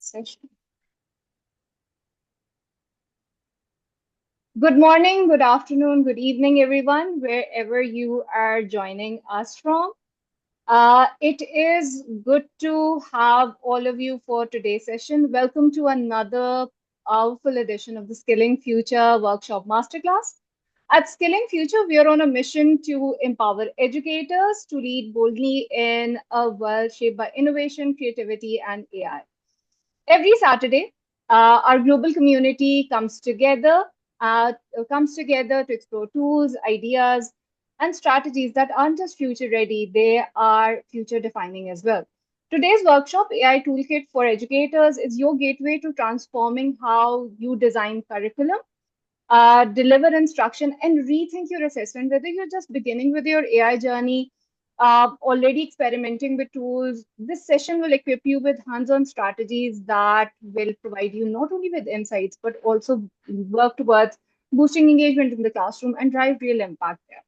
session. Good morning, good afternoon, good evening, everyone, wherever you are joining us from. It is good to have all of you for today's session. Welcome to another powerful edition of the Skilling Future Workshop Masterclass. At Skilling Future, we are on a mission to empower educators to lead boldly in a world shaped by innovation, creativity, and AI. Every Saturday, our global community uh, comes together to explore tools, ideas, and strategies that aren't just future ready, they are future defining as well. Today's workshop, AI Toolkit for Educators, is your gateway to transforming how you design curriculum, deliver instruction, and rethink your assessment. Whether you're just beginning with your AI journey, already experimenting with tools, this session will equip you with hands-on strategies that will provide you not only with insights, but also work towards boosting engagement in the classroom and drive real impact there.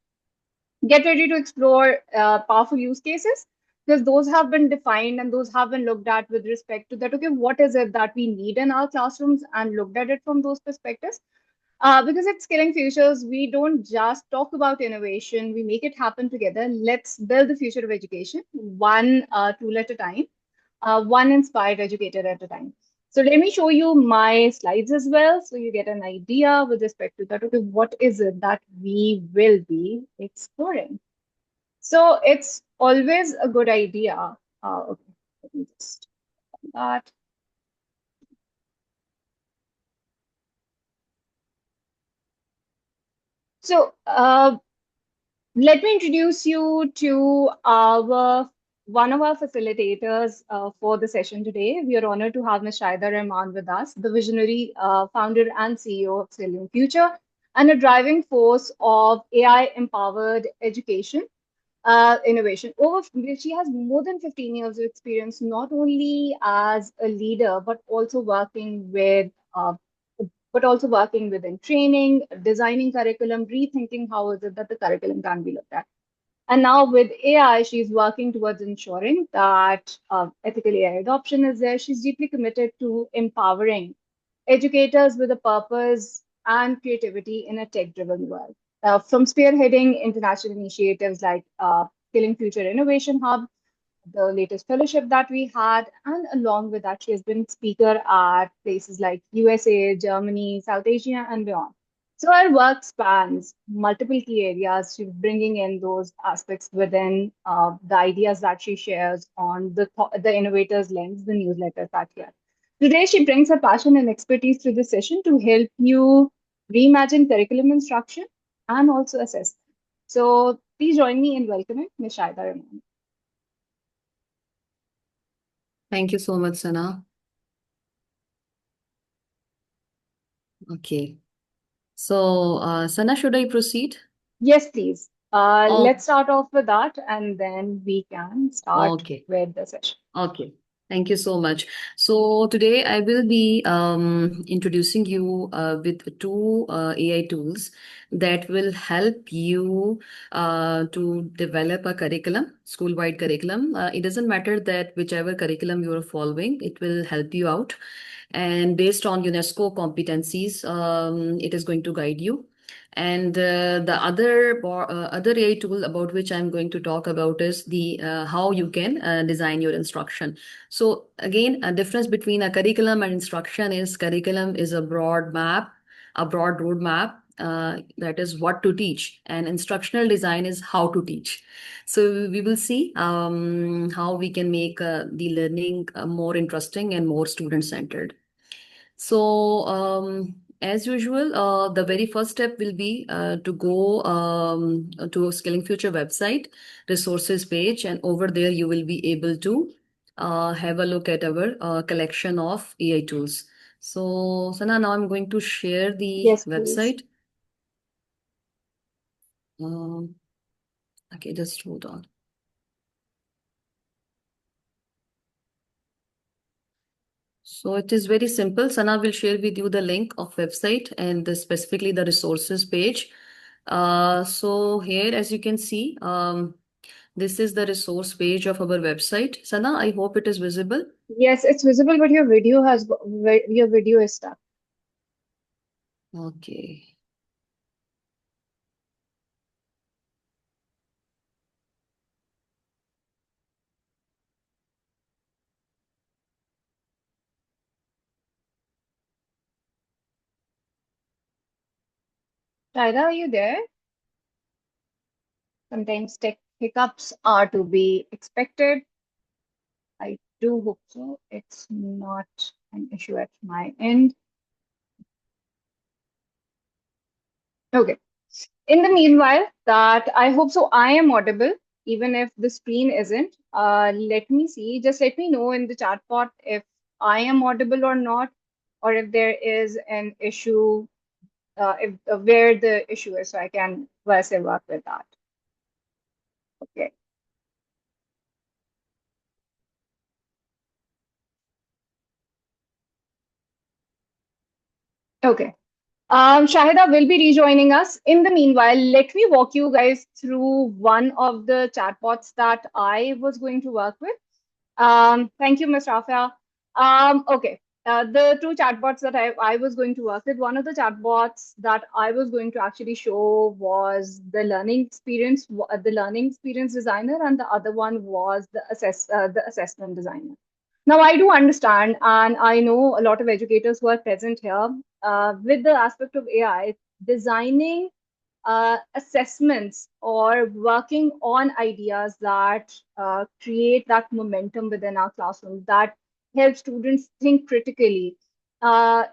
Get ready to explore powerful use cases because those have been defined and those have been looked at with respect to that. Okay, what is it that we need in our classrooms and looked at it from those perspectives. Because at Skilling Futures, we don't just talk about innovation, we make it happen together. Let's build the future of education, one tool at a time, one inspired educator at a time. So let me show you my slides as well, so you get an idea with respect to that. Okay, what is it that we will be exploring? So it's always a good idea. Okay, let me just that. So let me introduce you to our one of our facilitators for the session today. We are honored to have Ms. Shahida Rehman with us, the visionary founder and CEO of Skilling Future, and a driving force of AI-empowered education innovation. She has more than 15 years of experience, not only as a leader, but also working within training, designing curriculum, rethinking how is it that the curriculum can be looked at. And now with AI, she's working towards ensuring that ethical AI adoption is there. She's deeply committed to empowering educators with a purpose and creativity in a tech-driven world. From spearheading international initiatives like Skilling Future Innovation Hub, the latest fellowship that we had, and along with that, she has been speaker at places like USA, Germany, South Asia, and beyond. So her work spans multiple key areas. She's bringing in those aspects within the ideas that she shares on the innovators lens, the newsletters that she has. Today, she brings her passion and expertise to this session to help you reimagine curriculum instruction and also assess. So please join me in welcoming Ms. Shaida Rahman. Thank you so much, Sanaa. Okay. So, Sanaa, should I proceed? Yes, please. Oh, Let's start off with that and then we can start okay. with the session. Okay. Thank you so much. So today I will be introducing you with two AI tools that will help you to develop a curriculum, school-wide curriculum. It doesn't matter that whichever curriculum you are following, it will help you out. And based on UNESCO competencies, it is going to guide you. And the other AI tool about which I'm going to talk about is the how you can design your instruction. So again, a difference between a curriculum and instruction is curriculum is a broad map, a broad roadmap. That is what to teach, and instructional design is how to teach. So we will see how we can make the learning more interesting and more student-centered. So, as usual, the very first step will be to go to Skilling Future website, resources page, and over there you will be able to have a look at our collection of AI tools. So, Sana, now I'm going to share the Yes, please. website. Um, okay, just hold on. So it is very simple. Sana will share with you the link of website and specifically the resources page. So here, as you can see, this is the resource page of our website. Sana, I hope it is visible. Yes, it's visible, but your video is stuck. Okay. Shaida, are you there? Sometimes tech hiccups are to be expected. I do hope so. It's not an issue at my end. Okay. In the meanwhile, that I hope so, I am audible, even if the screen isn't. Let me see. Just let me know in the chat bot if I am audible or not, or if there is an issue, if where the issue is, so I can verse work with that. Okay. Okay. Shahida will be rejoining us. In the meanwhile, let me walk you guys through one of the chatbots that I was going to work with. Thank you, Ms. Rafia. Okay. The two chatbots that I was going to work with, one of the chatbots that I was going to actually show was the learning experience designer, and the other one was the assessment designer. Now, I do understand, and I know a lot of educators who are present here, with the aspect of AI, designing assessments or working on ideas that create that momentum within our classroom, that help students think critically,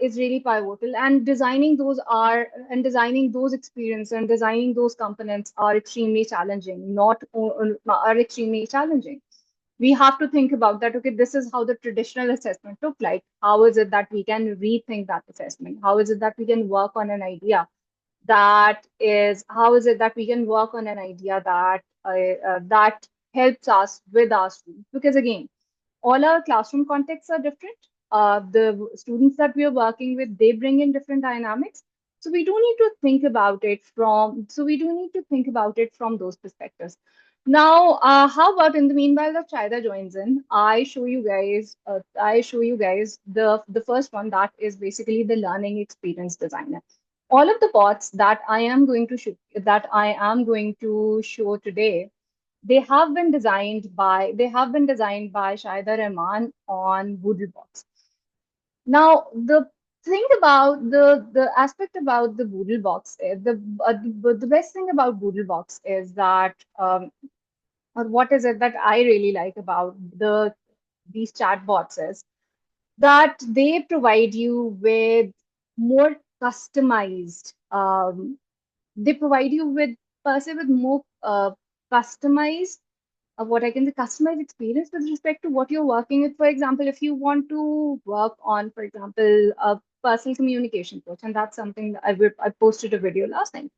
is really pivotal. And designing those experiences and designing those components are extremely challenging. Not are extremely challenging. We have to think about that. Okay, this is how the traditional assessment looked like. How is it that we can rethink that assessment? How is it that we can work on an idea how is it that we can work on an idea that helps us with our students? Because again, all our classroom contexts are different. The students that we are working with, they bring in different dynamics. So we do need to think about it from those perspectives. Now, how about in the meanwhile that Shaida joins in, I show you guys the first one, that is basically the learning experience designer. All of the bots that I am going to show today, they have been designed by Shahida Rehman on BoodleBox. Now, the aspect about the BoodleBox is the best thing about BoodleBox is that, or what is it that I really like about these chatbots is that they provide you with more customized they provide you with per se with more customized what I can say, customized experience with respect to what you're working with. For example, if you want to work on, for example, a personal communication coach, and that's something that I posted a video last time,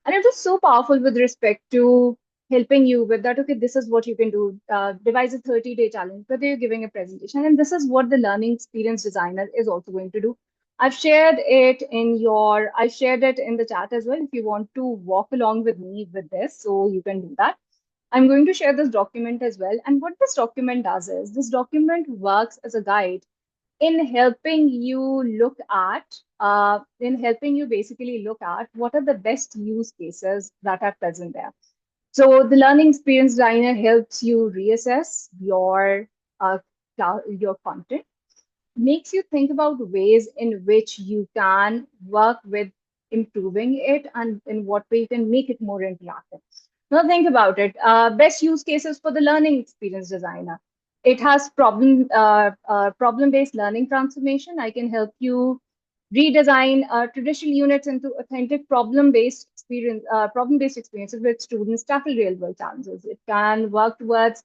and it was so powerful with respect to helping you with that. Okay, this is what you can do. Devise a 30-day challenge, whether you're giving a presentation, and this is what the learning experience designer is also going to do. I shared it in the chat as well. If you want to walk along with me with this, so you can do that. I'm going to share this document as well. And what this document does is this document works as a guide in helping you in helping you basically look at what are the best use cases that are present there. So the learning experience designer helps you reassess uh, your content, makes you think about ways in which you can work with improving it and in what way you can make it more interactive. Now think about it. Best use cases for the learning experience designer. It has problem-based learning transformation. I can help you redesign traditional units into authentic problem-based experiences with students tackle real-world challenges. It can work towards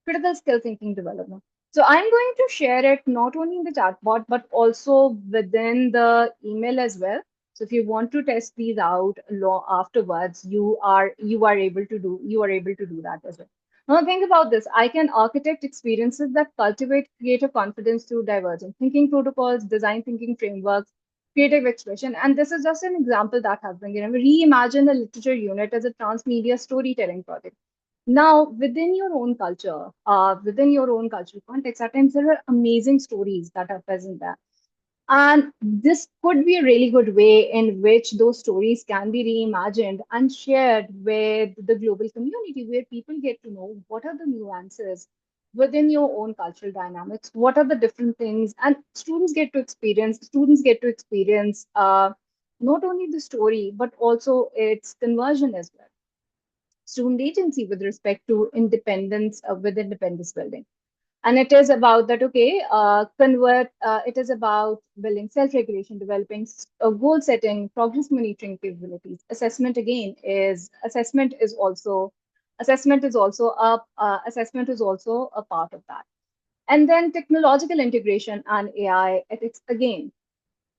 critical skill thinking development. So I'm going to share it not only in the chatbot, but also within the email as well. So if you want to test these out afterwards, you are able to do that as well. Now think about this. I can architect experiences that cultivate creative confidence through divergent thinking protocols, design thinking frameworks, creative expression. And this is just an example that has been given. Reimagine a literature unit as a transmedia storytelling project. Now, within your own cultural context, at times there are amazing stories that are present there. And this could be a really good way in which those stories can be reimagined and shared with the global community, where people get to know what are the nuances within your own cultural dynamics, what are the different things, and students get to experience not only the story but also its conversion as well. Student agency with respect to independence with independence building, and it is about that, okay, convert it is about building self-regulation, developing goal setting, progress monitoring capabilities. Assessment is also a part of that. And then technological integration and AI ethics, again,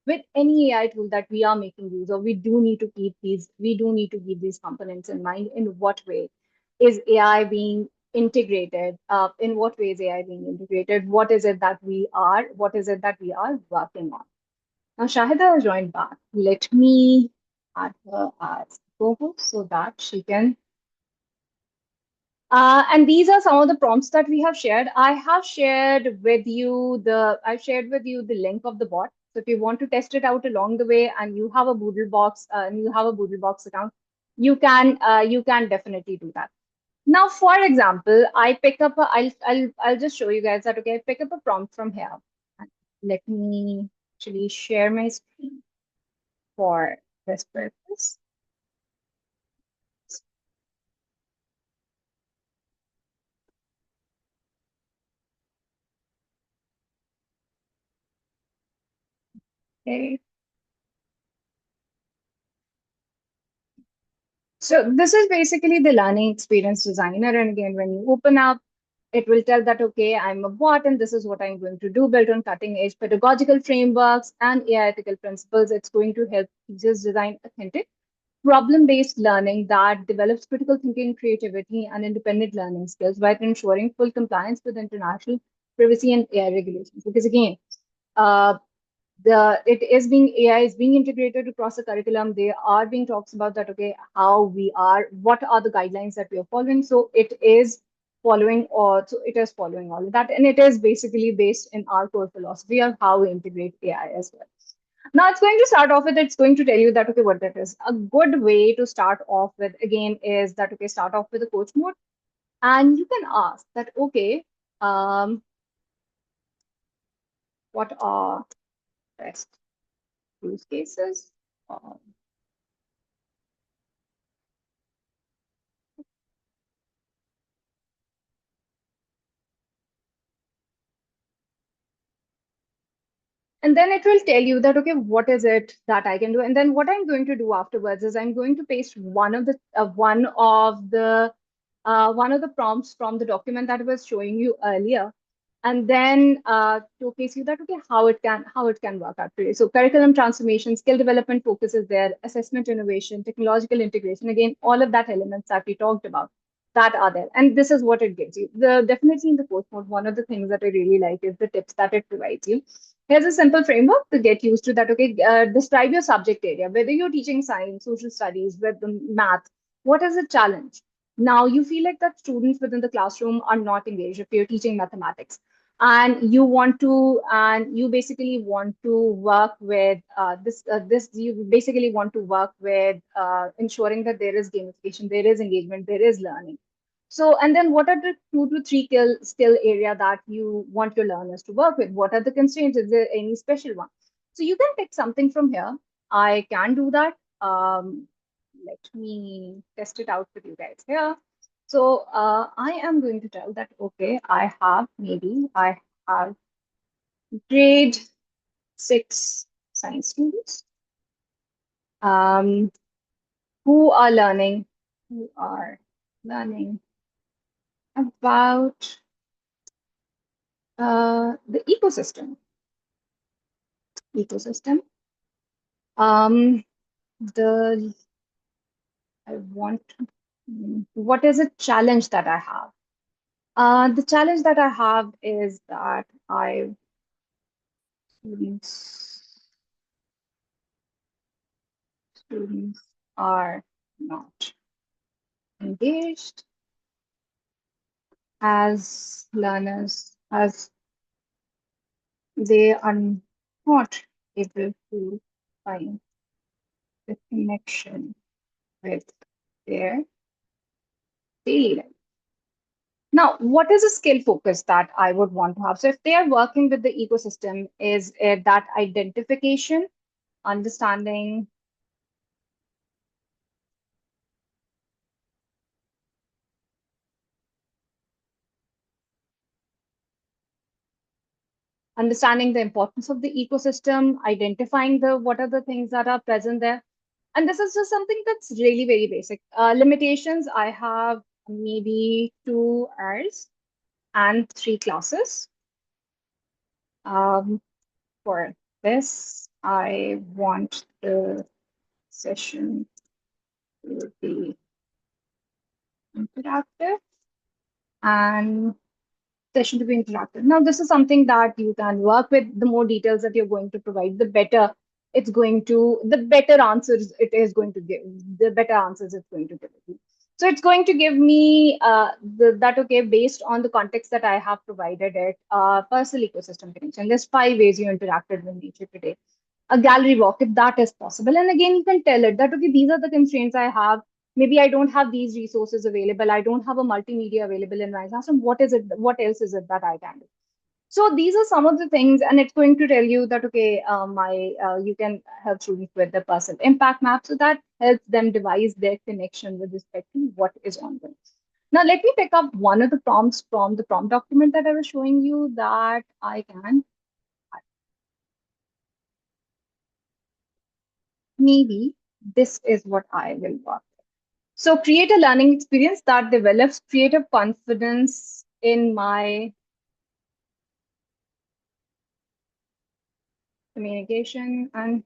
with any AI tool that we are making use of, we do need to keep these components in mind. In what way is AI being integrated? In what way is AI being integrated? What is it that we are working on? Now, Shahida has joined back. Let me add her as co-host so that she can and these are some of the prompts that we have shared. I've shared with you the link of the bot. So if you want to test it out along the way and you have a BoodleBox account, you can definitely do that. Now, for example, I'll just show you guys that, okay, I pick up a prompt from here. Let me actually share my screen for this purpose. Okay. So this is basically the learning experience designer. And again, when you open up, it will tell that, okay, I'm a bot and this is what I'm going to do, built on cutting edge pedagogical frameworks and AI ethical principles. It's going to help teachers design authentic problem based learning that develops critical thinking, creativity, and independent learning skills while ensuring full compliance with international privacy and AI regulations. Because again, uh, the it is being AI is being integrated across the curriculum. There are being talks about that, okay, what are the guidelines that we are following. So it is following all of that, and it is basically based in our core philosophy of how we integrate AI as well. Now it's going to tell you that, okay, what that is. A good way to start off with, again, is that, okay, start off with a coach mode, and you can ask that, okay, um, what are best use cases? Um, And then it will tell you that, okay, what is it that I can do? And then what I'm going to do afterwards is I'm going to paste one of the prompts from the document that I was showing you earlier, and then showcase you that, okay, how it can work out for you. So curriculum transformation, skill development focus is there, assessment innovation, technological integration. Again, all of that elements that we talked about that are there, and this is what it gives you. The definitely in the course mode, one of the things that I really like is the tips that it provides you. Here's a simple framework to get used to that. Okay, describe your subject area, whether you're teaching science, social studies, with the math. What is the challenge? Now you feel like that students within the classroom are not engaged if you're teaching mathematics, and you basically want to work with you basically want to work with ensuring that there is gamification, there is engagement, there is learning. So, and then what are the 2 to 3 skill area that you want your learners to work with? What are the constraints? Is there any special one? So you can pick something from here. I can do that. Let me test it out with you guys here. So I am going to tell that, okay, I have grade 6 science students um, who are learning, who are learning about the ecosystem. Um, the I want what is a challenge that I have? The challenge that I have is that I students are not engaged as learners, as they are not able to find the connection with their daily life. Now, what is a skill focus that I would want to have? So, if they are working with the ecosystem, is it that identification, understanding, understanding the importance of the ecosystem, identifying the what are the things that are present there. And this is just something that's really very basic. Limitations, I have maybe 2 hours and 3 classes. Um, for this, I want the session to be interactive and session to be interactive. Now, this is something that you can work with. The more details that you're going to provide, the better it's going to, the better answers it is going to give, the better answers it's going to give you. So it's going to give me that, okay, based on the context that I have provided it, personal ecosystem connection. There's 5 ways you interacted with nature today. A gallery walk, if that is possible. And again, you can tell it that, okay, these are the constraints I have. Maybe I don't have these resources available. I don't have a multimedia available in my classroom. What is it? What else is it that I can do? So these are some of the things, and it's going to tell you that, okay, you can help students with the personal impact map. So that helps them devise their connection with respect to what is ongoing. Now, let me pick up one of the prompts from the prompt document that I was showing you that I can maybe this is what I will work. So create a learning experience that develops creative confidence in my communication and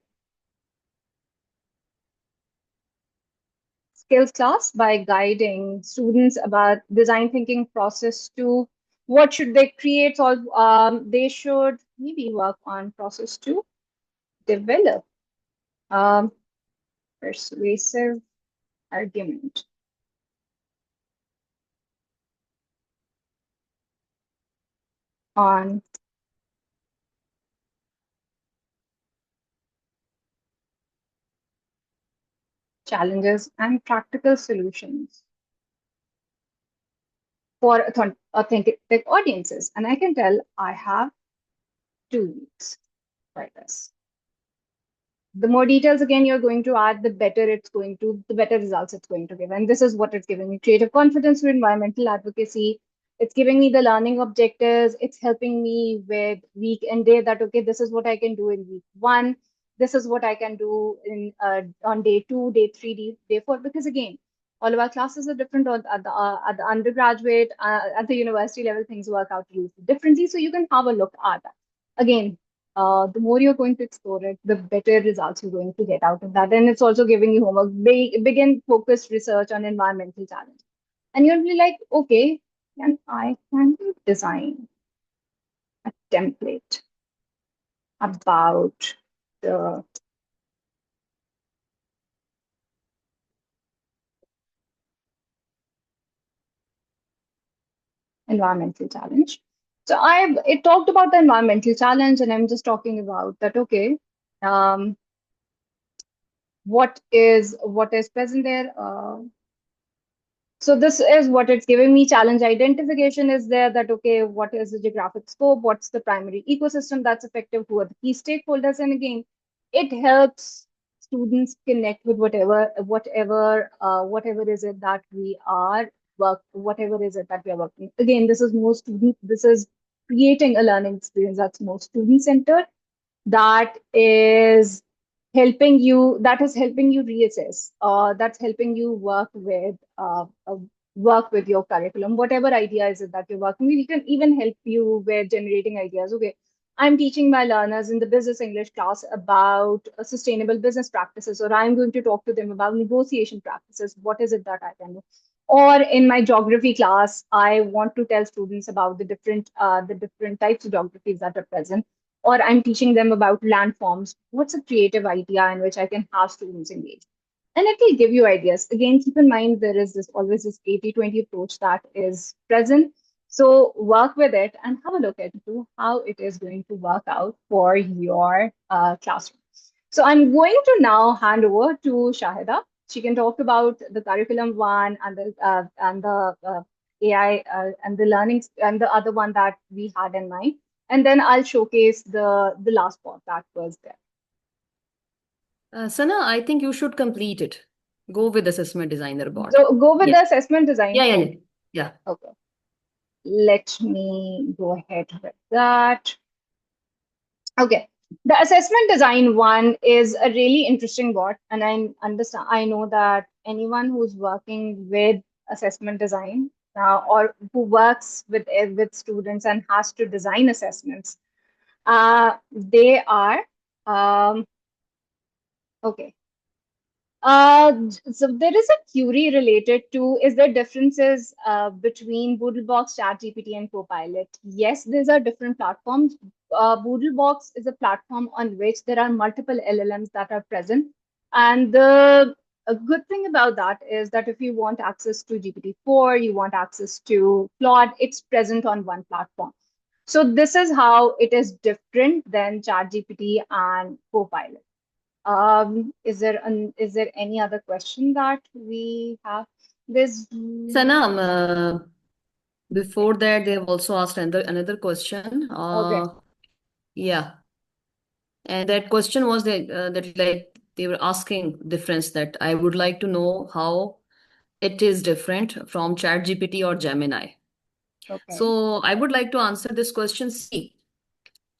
skills class by guiding students about design thinking process to what should they create or they should maybe work on process to develop um, persuasive argument on challenges and practical solutions for authentic audiences. And I can tell I have 2 weeks for this. The more details again you're going to add, the better it's going to, the better results it's going to give. And this is what it's giving me: creative confidence for environmental advocacy. It's giving me the learning objectives. It's helping me with week and day that, okay, this is what I can do in week 1. This is what I can do in on day 2, day 3, day 4. Because again, all of our classes are different at the undergraduate, at the university level, things work out really differently. So you can have a look at that. Again, the more you're going to explore it, the better results you're going to get out of that. And it's also giving you homework. Begin focused research on environmental challenge. And you'll be like, okay, and I can design a template about the environmental challenge. So I it talked about the environmental challenge, and I'm just talking about that, okay, um, what is present there. So this is what it's giving me. Challenge identification is there that, okay, what is the geographic scope? What's the primary ecosystem that's effective? Who are the key stakeholders? And again, it helps students connect with whatever is it that we are whatever is it that we are working. Again, this is creating a learning experience that's more student centered, that is helping you reassess, that's helping you work with your curriculum, whatever idea is it that you're working with. You can even help you with generating ideas. Okay, I'm teaching my learners in the business English class about sustainable business practices, or I'm going to talk to them about negotiation practices. What is it that I can do? Or in my geography class, I want to tell students about the different types of geographies that are present, or I'm teaching them about landforms. What's a creative idea in which I can have students engage? And it will give you ideas. Again, keep in mind there is this always this 80-20 approach that is present. So work with it and have a look into how it is going to work out for your classroom. So I'm going to now hand over to Shahida. She can talk about the curriculum one and the AI and the learnings and the other one that we had in mind, and then I'll showcase the last part that was there. Sana, I think you should complete it. Go with Assessment Designer Bot. Go with Yeah. the assessment design. Yeah, yeah, Okay, yeah. Yeah. okay. Let me go ahead with that. Okay. The assessment design one is a really interesting bot, and I know that anyone who's working with assessment design or who works with students and has to design assessments, they are um, okay. So there is a query related to, is there differences between BoodleBox, ChatGPT, and Copilot? Yes, these are different platforms. BoodleBox is a platform on which there are multiple LLMs that are present. And the a good thing about that is that if you want access to GPT-4, you want access to Claude, it's present on one platform. So this is how it is different than ChatGPT and Copilot. Is there any other question that we have? There's Sana, before that, they have also asked another question. okay, Yeah, and that question was that like they were asking difference that I would like to know how it is different from ChatGPT or Gemini. okay, So I would like to answer this question. See,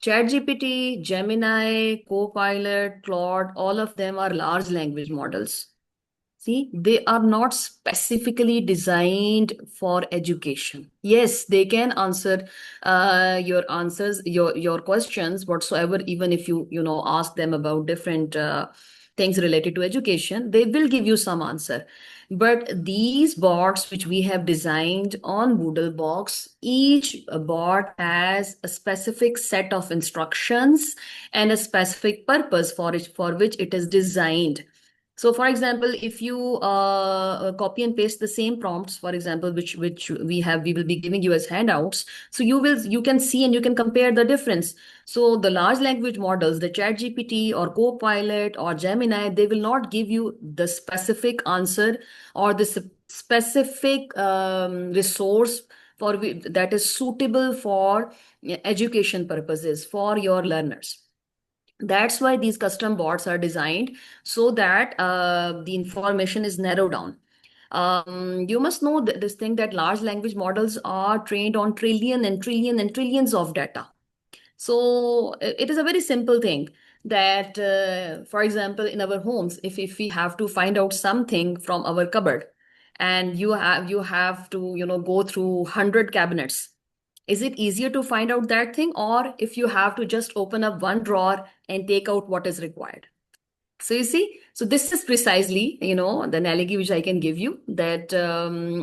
ChatGPT, Gemini, Copilot, Claude, all of them are large language models. See, they are not specifically designed for education. Yes, they can answer your answers, your questions whatsoever. Even if you ask them about different things related to education, they will give you some answer. But these bots which we have designed on BoodleBox, each bot has a specific set of instructions and a specific purpose for which it is designed. So, for example, if you copy and paste the same prompts, for example, which we will be giving you as handouts, so you can see and you can compare the difference. So, the large language models, the ChatGPT or Copilot or Gemini, they will not give you the specific answer or the specific resource that is suitable for education purposes for your learners. That's why these custom bots are designed so that the information is narrowed down. You must know this thing that large language models are trained on trillion and trillion and trillions of data. So it is a very simple thing that, for example, in our homes, if we have to find out something from our cupboard, and you have to go through 100 cabinets, is it easier to find out that thing, or if you have to just open up one drawer and take out what is required? So you see, so this is precisely, the analogy which I can give you, that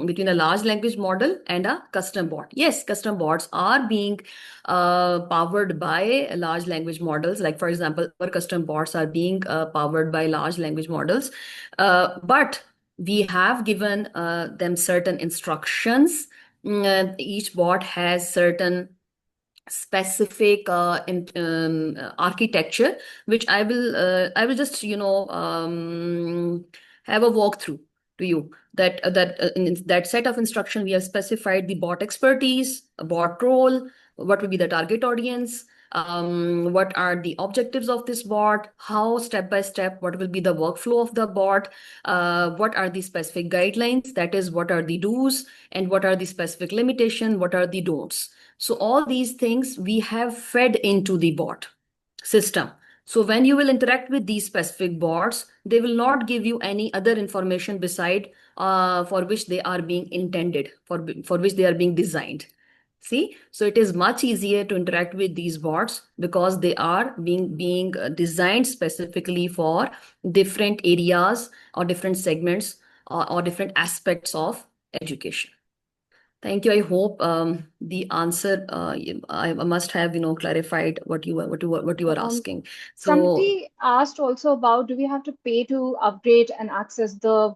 between a large language model and a custom bot. Yes, custom bots are being powered by large language models. Like, for example, our custom bots are being powered by large language models. But we have given them certain instructions. Each bot has certain specific architecture, which I will just have a walkthrough to you, that in that set of instruction we have specified the bot expertise, a bot role, what will be the target audience, what are the objectives of this bot, how step by step what will be the workflow of the bot, what are the specific guidelines, that is what are the do's, and what are the specific limitation, what are the don'ts. So all these things we have fed into the bot system. So when you will interact with these specific bots, they will not give you any other information beside for which they are being intended, for which they are being designed. See, so it is much easier to interact with these bots because they are being designed specifically for different areas or different segments or different aspects of education. Thank you. I hope the answer I must have clarified what you are um, asking. So somebody asked also about, do we have to pay to upgrade and access the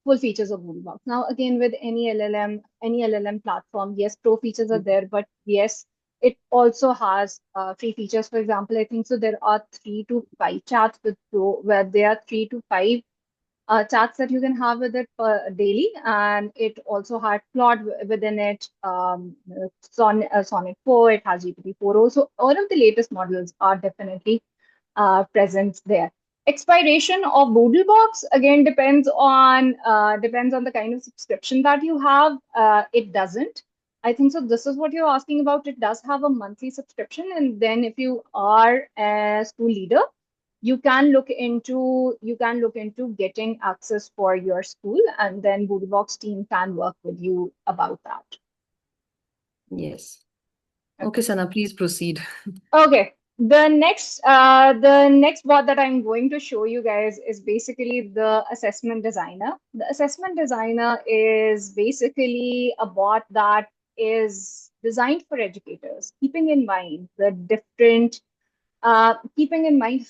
full features of BoodleBox. Now, again, with any LLM platform, yes, pro features are there, but yes, it also has free features. For example, I think so there are 3 to 5 chats with Pro, where there are 3 to 5 chats that you can have with it per daily, and it also had Claude within it, Sonnet 4, it has GPT-4 also. All of the latest models are definitely present there. Expiration of BoodleBox again depends on the kind of subscription that you have. It doesn't. I think so. This is what you're asking about. It does have a monthly subscription, and then if you are a school leader, you can look into getting access for your school, and then BoodleBox team can work with you about that. Yes. Okay, Okay. Sana, please proceed. Okay. The next bot that I'm going to show you guys is basically the assessment designer. The assessment designer is basically a bot that is designed for educators, keeping in mind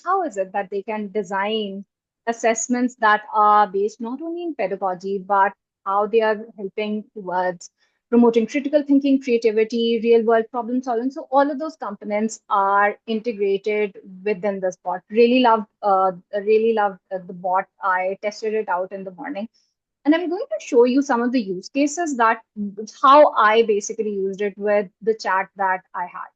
how is it that they can design assessments that are based not only in pedagogy, but how they are helping towards promoting critical thinking, creativity, real world problem solving. So all of those components are integrated within this bot. Really loved the bot. I tested it out in the morning, and I'm going to show you some of the use cases that how I basically used it with the chat that I had.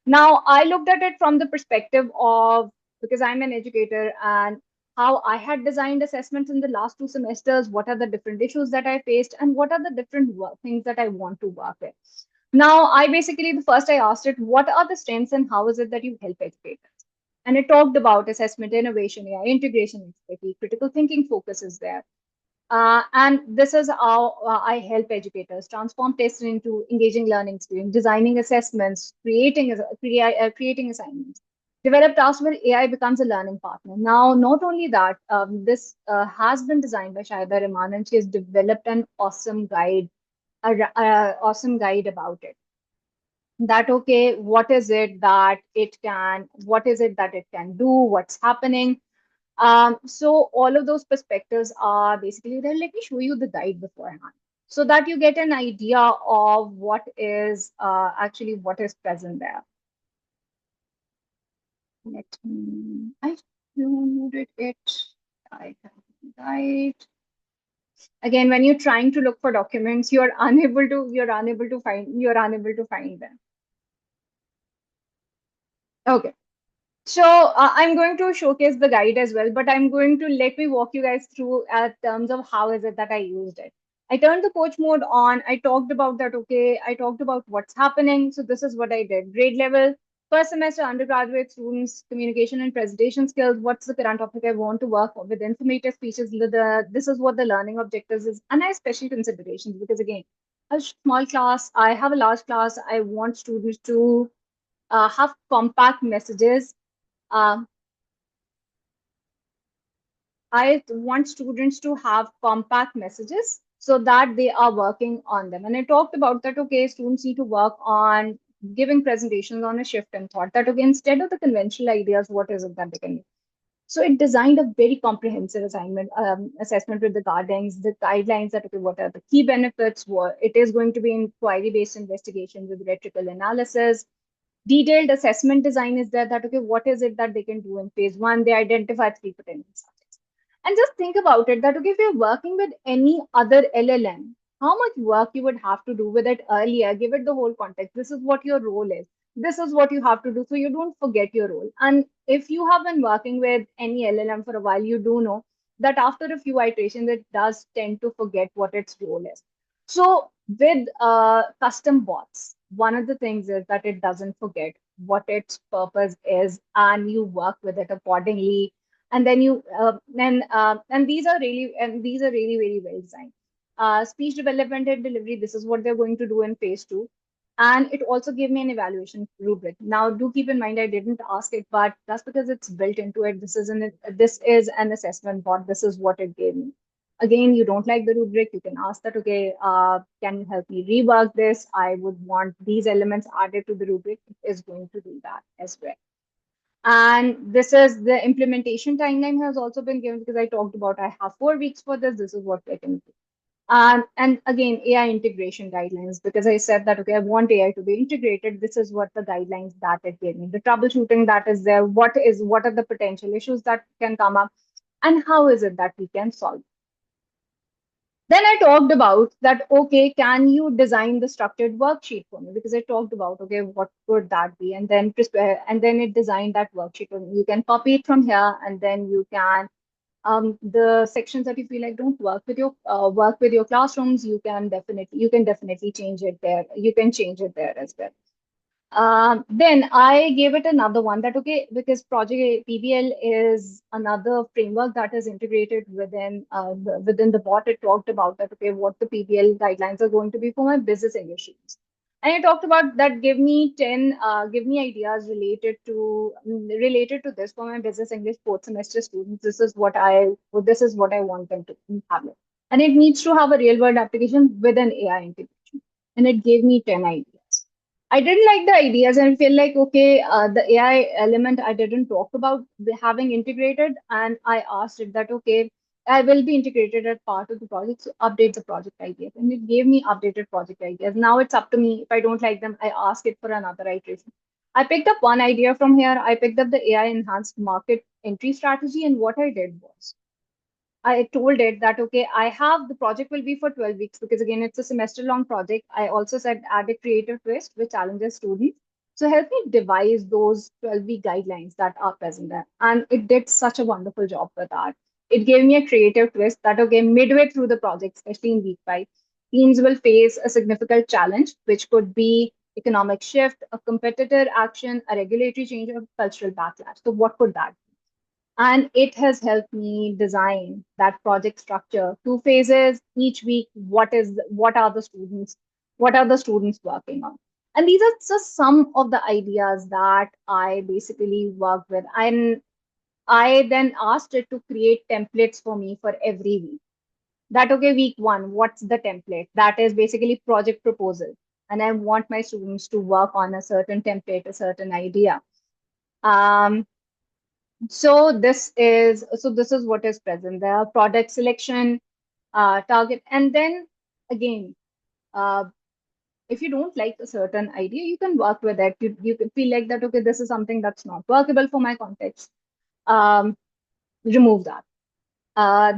Now, I looked at it from the perspective of, because I'm an educator, and how I had designed assessments in the last 2 semesters, what are the different issues that I faced, and what are the different things that I want to work with. Now, the first I asked it, what are the strengths and how is it that you help educators? And it talked about assessment, innovation, AI, integration, expertise, critical thinking focus is there. And this is how I help educators transform tests into engaging learning experience, designing assessments, creating assignments, develop tasks where AI becomes a learning partner. Now, not only that, this has been designed by Shahida Rehman, and she has developed an awesome guide about it. That okay, what is it that it can do, what's happening. So all of those perspectives are basically there. Let me show you the guide beforehand so that you get an idea of what is present there. I downloaded it. I guide. Again, when you're trying to look for documents, you're unable to find them. Okay. So I'm going to showcase the guide as well, but I'm going to let me walk you guys through at terms of how is it that I used it. I turned the coach mode on. I talked about that. Okay, I talked about what's happening. So this is what I did. Grade level, first semester undergraduate students, communication and presentation skills. What's the current topic I want to work with? Informative speeches. This is what the learning objectives is, and I have special considerations because again, a small class. I have a large class. I want students to have compact messages. um, I want students to have compact messages so that they are working on them. And I talked about that, okay, students need to work on giving presentations on a shift and thought that, okay, instead of the conventional ideas, what is it that they can do? So it designed a very comprehensive assessment with the guidelines that, okay, what are the key benefits? What it is going to be inquiry-based investigation with rhetorical analysis. Detailed assessment design is there that, okay, what is it that they can do in phase one? They identify 3 potential subjects. And just think about it that, okay, if you're working with any other LLM, how much work you would have to do with it earlier, give it the whole context. This is what your role is. This is what you have to do so you don't forget your role. And if you have been working with any LLM for a while, you do know that after a few iterations, it does tend to forget what its role is. So with custom bots, one of the things is that it doesn't forget what its purpose is, and you work with it accordingly. And then you and these are really very well designed. Speech development and delivery. This is what they're going to do in phase two, and it also gave me an evaluation rubric. Now, do keep in mind I didn't ask it, but that's because it's built into it. This is an assessment bot. This is what it gave me. Again, you don't like the rubric, you can ask that, okay, can you help me rework this? I would want these elements added to the rubric. It is going to do that as well. And this is the implementation timeline has also been given because I talked about I have 4 weeks for this. This is what I can do. And again, AI integration guidelines, because I said that, okay, I want AI to be integrated. This is what the guidelines that it gave me. The troubleshooting that is there, what are the potential issues that can come up, and how is it that we can solve. Then I talked about that, okay, can you design the structured worksheet for me? Because I talked about, okay, what could that be? And then it designed that worksheet for me. You can copy it from here, and then you can the sections that you feel like don't work with your classrooms, you can definitely change it there. You can change it there as well. Then I gave it another one that, okay, because Project PBL is another framework that is integrated within the bot. It talked about that, okay, what the PBL guidelines are going to be for my business English students. And I talked about that. Give me ideas related to this for my business English fourth semester students. This is what I want them to have it, and it needs to have a real world application with an AI integration. And it gave me 10 ideas. I didn't like the ideas and feel like, okay, the AI element I didn't talk about having integrated. And I asked it that, okay, I will be integrated as part of the project, so update the project ideas. And it gave me updated project ideas. Now it's up to me. If I don't like them, I ask it for another iteration. I picked up one idea from here. I picked up the AI enhanced market entry strategy. And what I did was, I told it that, okay, I have the project will be for 12 weeks because again, it's a semester long project. I also said add a creative twist which challenges students. So help me devise those 12-week guidelines that are present there. And it did such a wonderful job with that. It gave me a creative twist that, okay, midway through the project, especially in week 5, teams will face a significant challenge, which could be economic shift, a competitor action, a regulatory change, or cultural backlash. So what could that be? And it has helped me design that project structure, 2 phases each week. What are the students working on? And these are just some of the ideas that I basically worked with. And I then asked it to create templates for me for every week. That, okay, week 1, what's the template? That is basically project proposal, and I want my students to work on a certain template, a certain idea. um, this is what is present there: product selection, target. And then again, uh, if you don't like a certain idea, you can work with it. You can feel like that, okay, this is something that's not workable for my context. um, Remove that.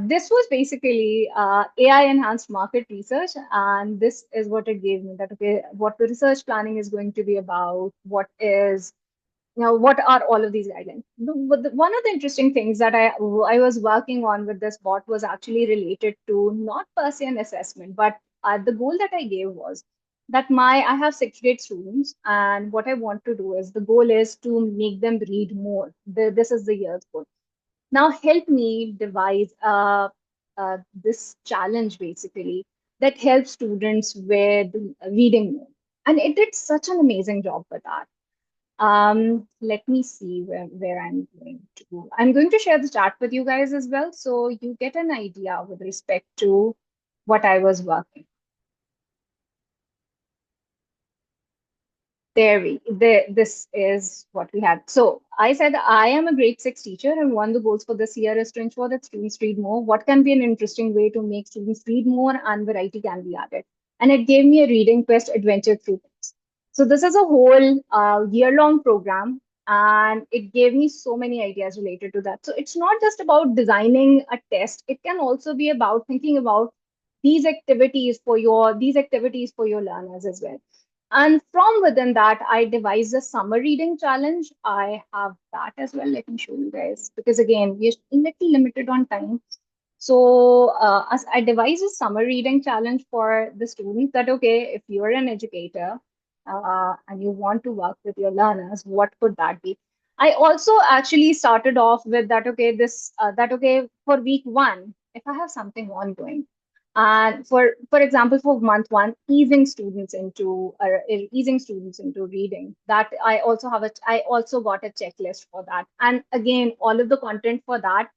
This was basically AI enhanced market research, and this is what it gave me, that, okay, what the research planning is going to be about, what are all of these guidelines. One of the interesting things that I was working on with this bot was actually related to not per se an assessment, but the goal that I gave was that I have 6th grade students, and what I want to do is, the goal is to make them read more. This is the year's goal. Now help me devise this challenge basically that helps students with reading more. And it did such an amazing job with that. Let me see where I'm going to. I'm going to share the chart with you guys as well, so you get an idea with respect to what I was working. This is what we had. So I said I am a grade 6 teacher, and one of the goals for this year is to ensure that students read more. What can be an interesting way to make students read more and variety can be added? And it gave me a reading quest adventure through books. So this is a whole year-long program, and it gave me so many ideas related to that. So it's not just about designing a test. It can also be about thinking about these activities for your learners as well. And from within that, I devised a summer reading challenge. I have that as well. Let me show you guys, because again, we're a little limited on time. So as I devised a summer reading challenge for the students that, okay, if you're an educator and you want to work with your learners, what could that be? I also actually started off with that, okay, okay, for week 1, if I have something ongoing, and for example, for month 1, easing students into reading, that I also got a checklist for that. And again, all of the content for that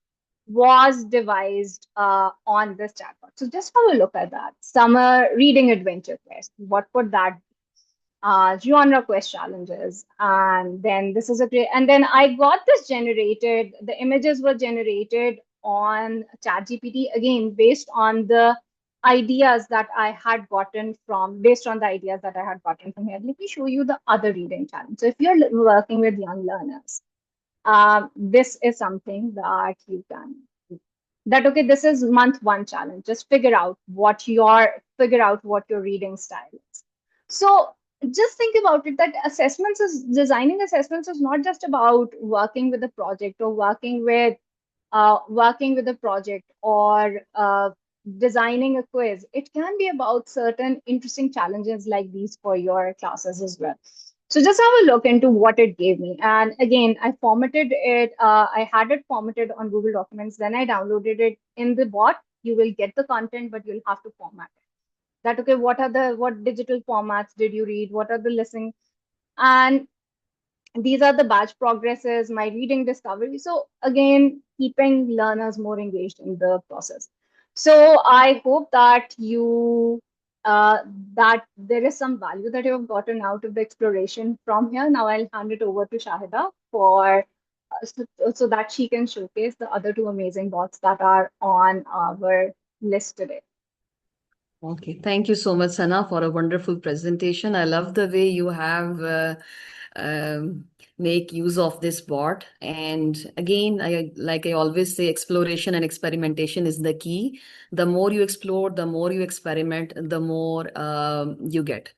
was devised on this chatbot. So just have a look at that. Summer reading adventure quest. What would that be? genre quest challenges. And then this is a great, and then I got this generated, the images were generated on ChatGPT again based on the ideas that I had gotten from, based on the ideas that I had gotten from here. Let me show you the other reading challenge. So if you're working with young learners, this is something that you can do. That okay, this is month one challenge. Just figure out what your reading style is. So just think about it that assessments is designing assessments is not just about working with a project or working with a project or designing a quiz. It can be about certain interesting challenges like these for your classes as well. So just have a look into what it gave me. And again, I formatted it. I had it formatted on Google Documents. Then I downloaded it in the bot. You will get the content, but you'll have to format it. That okay, what digital formats did you read? What are the listening? And these are the batch progresses, my reading discovery. So again, keeping learners more engaged in the process. So I hope that you uh, that there is some value that you have gotten out of the exploration from here. Now I'll hand it over to Shahida for so that she can showcase the other two amazing bots that are on our list today. Okay, thank you so much, Sana, for a wonderful presentation. I love the way you have um, make use of this bot. And again, like I always say, exploration and experimentation is the key. The more you explore, the more you experiment, the more you get.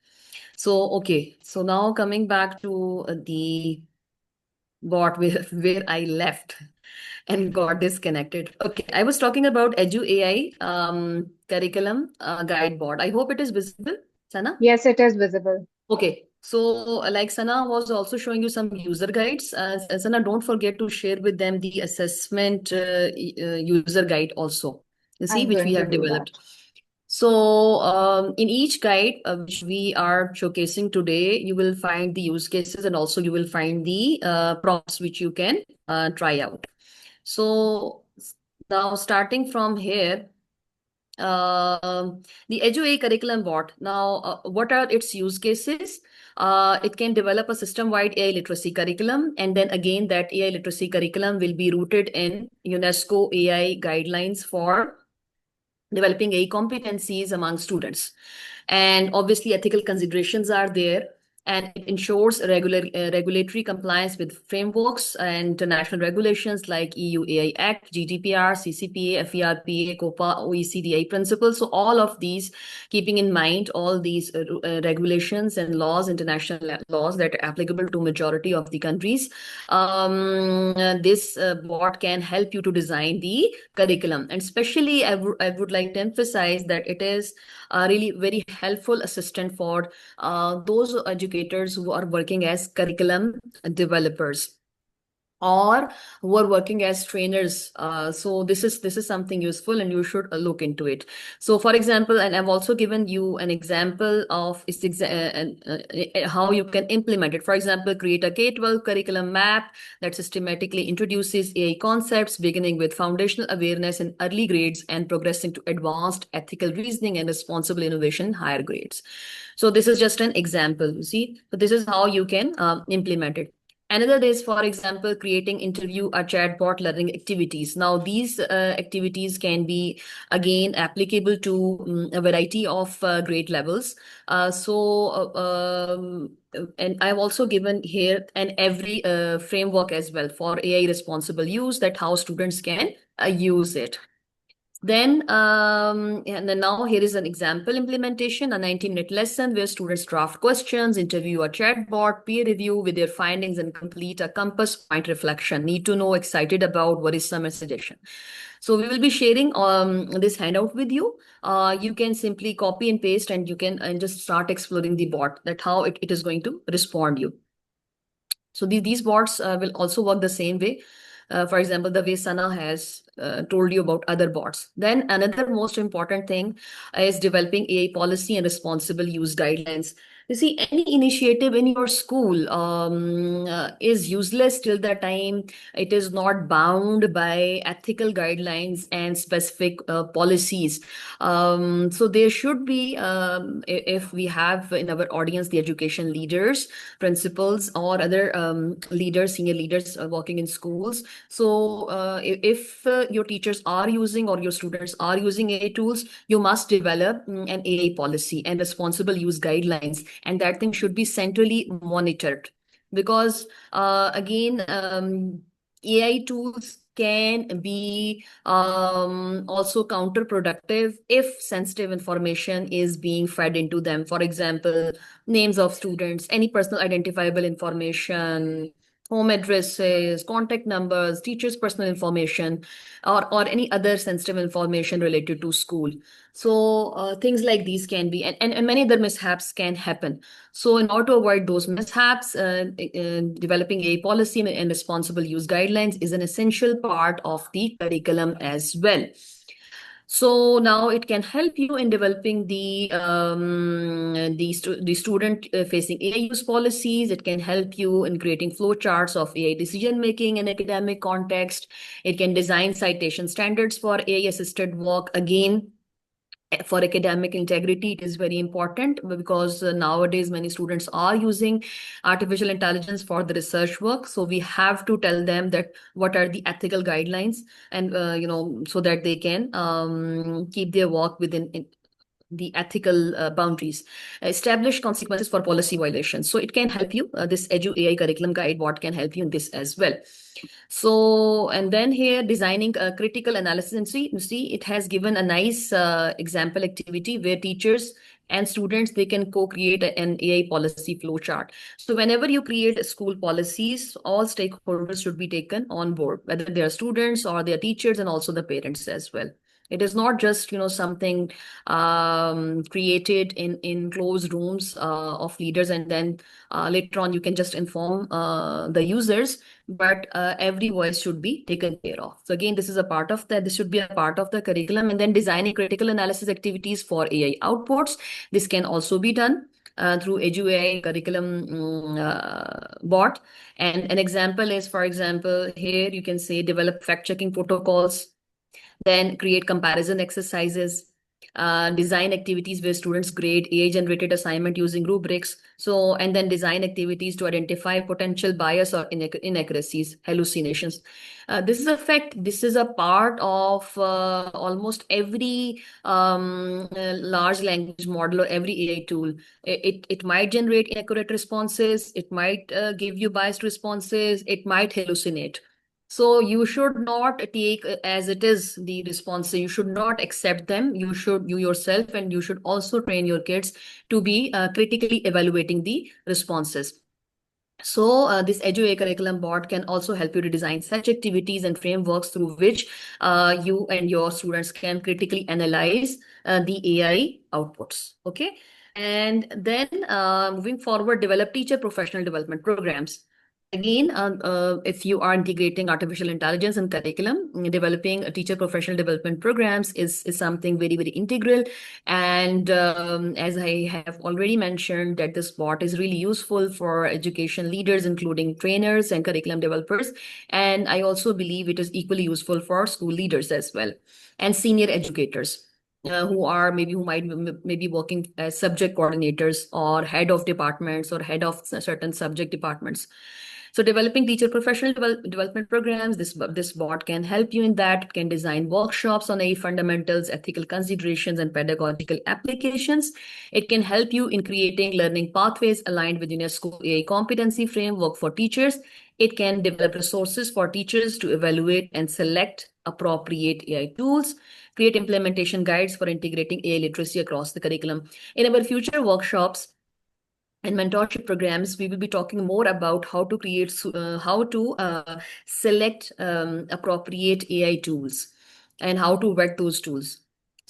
So, okay, so now coming back to the bot where I left and got disconnected. Okay, I was talking about Edu AI curriculum guide bot. I hope it is visible, Sana. Yes, it is visible. Okay, so like Sana was also showing you some user guides. Sana, don't forget to share with them the assessment user guide also. You see, I'm which we going to have do that. developed. So, in each guide which we are showcasing today, you will find the use cases and also you will find the prompts which you can try out. So, now starting from here, the EduA curriculum bot. Now, what are its use cases? It can develop a system-wide AI literacy curriculum, and then again, that AI literacy curriculum will be rooted in UNESCO AI guidelines for developing AI competencies among students. And obviously, ethical considerations are there. And it ensures regulatory compliance with frameworks and international regulations like EU AI Act, GDPR, CCPA, FERPA, COPA, OECD principles. So all of these, keeping in mind all these regulations and laws, international laws that are applicable to majority of the countries, this bot can help you to design the curriculum. And especially, I would like to emphasize that it is a really very helpful assistant for those educators who are working as curriculum developers or who are working as trainers. So this is something useful, and you should look into it. So, for example, and I've also given you an example of how you can implement it. For example, create a K-12 curriculum map that systematically introduces AI concepts, beginning with foundational awareness in early grades and progressing to advanced ethical reasoning and responsible innovation in higher grades. So this is just an example, you see. So this is how you can implement it. Another is, for example, creating interview or chatbot learning activities. Now, these activities can be, again, applicable to a variety of grade levels. And I've also given here an every framework as well for AI responsible use, that how students can use it. And then now here is an example implementation, a 90-minute lesson where students draft questions, interview a chatbot, peer review with their findings, and complete a compass point reflection. Need to know, excited about, worrisome, and suggestion. So we will be sharing this handout with you. You can simply copy and paste, and you can and just start exploring the bot, that how it is going to respond you. So these bots will also work the same way. For example, the way Sana has told you about other bots. Then another most important thing is developing AI policy and responsible use guidelines. You see, any initiative in your school is useless till the time it is not bound by ethical guidelines and specific policies. So there should be, if we have in our audience the education leaders, principals, or other leaders, senior leaders working in schools. So if your teachers are using or your students are using AI tools, you must develop an AI policy and responsible use guidelines, and that thing should be centrally monitored. Because again, AI tools can be also counterproductive if sensitive information is being fed into them. For example, names of students, any personal identifiable information, home addresses, contact numbers, teachers' personal information, or any other sensitive information related to school. So things like these can be, and many other mishaps can happen. So in order to avoid those mishaps, developing a policy and responsible use guidelines is an essential part of the curriculum as well. So now it can help you in developing the student facing AI use policies. It can help you in creating flowcharts of AI decision making in academic context. It can design citation standards for AI assisted work. Again, for academic integrity, it is very important because nowadays many students are using artificial intelligence for the research work. So we have to tell them that what are the ethical guidelines, and so that they can keep their work within the ethical boundaries. Establish consequences for policy violations. So it can help you. This Edu AI curriculum guide, what can help you in this as well. So, and then here designing a critical analysis, and see, it has given a nice example activity where teachers and students, they can co-create an AI policy flowchart. So whenever you create school policies, all stakeholders should be taken on board, whether they are students or they are teachers and also the parents as well. It is not just, something created in closed rooms of leaders, and then later on you can just inform the users, but every voice should be taken care of. So again, this is a part of that. This should be a part of the curriculum. And then designing critical analysis activities for AI outputs. This can also be done through Edu AI curriculum bot. And an example is, for example, here you can say develop fact-checking protocols, then create comparison exercises, design activities where students grade AI-generated assignment using rubrics. So, and then design activities to identify potential bias or inaccuracies, hallucinations. This is a fact. This is a part of almost every large language model or every AI tool. It might generate inaccurate responses. It might give you biased responses. It might hallucinate. So you should not take as it is the response. You should not accept them. You yourself, and you should also train your kids to be critically evaluating the responses. So this EduA curriculum board can also help you to design such activities and frameworks through which you and your students can critically analyze the AI outputs. Okay. And then moving forward, develop teacher professional development programs. Again, if you are integrating artificial intelligence and curriculum, developing a teacher professional development programs is something very, very integral. And as I have already mentioned, that this bot is really useful for education leaders, including trainers and curriculum developers. And I also believe it is equally useful for school leaders as well, and senior educators. Who might maybe working as subject coordinators or head of departments or head of certain subject departments. So developing teacher professional development programs, this bot can help you in that. It can design workshops on AI fundamentals, ethical considerations, and pedagogical applications. It can help you in creating learning pathways aligned with UNESCO AI competency framework for teachers. It can develop resources for teachers to evaluate and select appropriate AI tools, create implementation guides for integrating AI literacy across the curriculum. In our future workshops and mentorship programs, we will be talking more about how to select appropriate AI tools and how to vet those tools.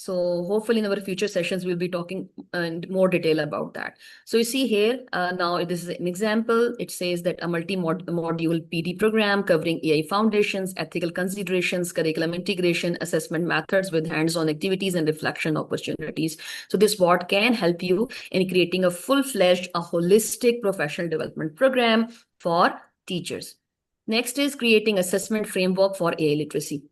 So hopefully in our future sessions, we'll be talking in more detail about that. So you see here, now this is an example. It says that a multi-module PD program covering AI foundations, ethical considerations, curriculum integration, assessment methods with hands-on activities and reflection opportunities. So this bot can help you in creating a full-fledged, a holistic professional development program for teachers. Next is creating assessment framework for AI literacy.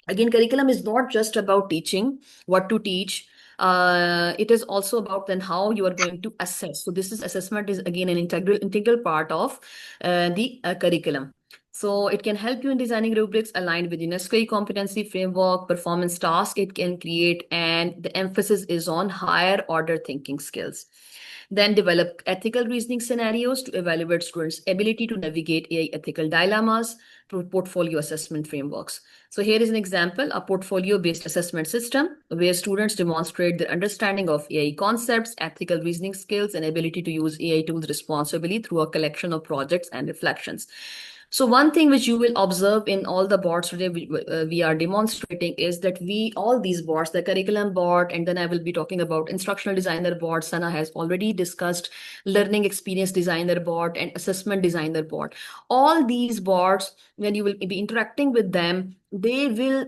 Again, curriculum is not just about teaching what to teach. It is also about then how you are going to assess. So this is assessment is again an integral part of the curriculum. So it can help you in designing rubrics aligned with UNESCO competency framework, performance task it can create, and the emphasis is on higher order thinking skills. Then develop ethical reasoning scenarios to evaluate students' ability to navigate AI ethical dilemmas through portfolio assessment frameworks. So here is an example, a portfolio-based assessment system where students demonstrate their understanding of AI concepts, ethical reasoning skills, and ability to use AI tools responsibly through a collection of projects and reflections. So one thing which you will observe in all the bots today we are demonstrating is that all these bots, the curriculum bot, and then I will be talking about instructional designer bot. Sanaa has already discussed learning experience designer bot and assessment designer bot. All these bots, when you will be interacting with them, they will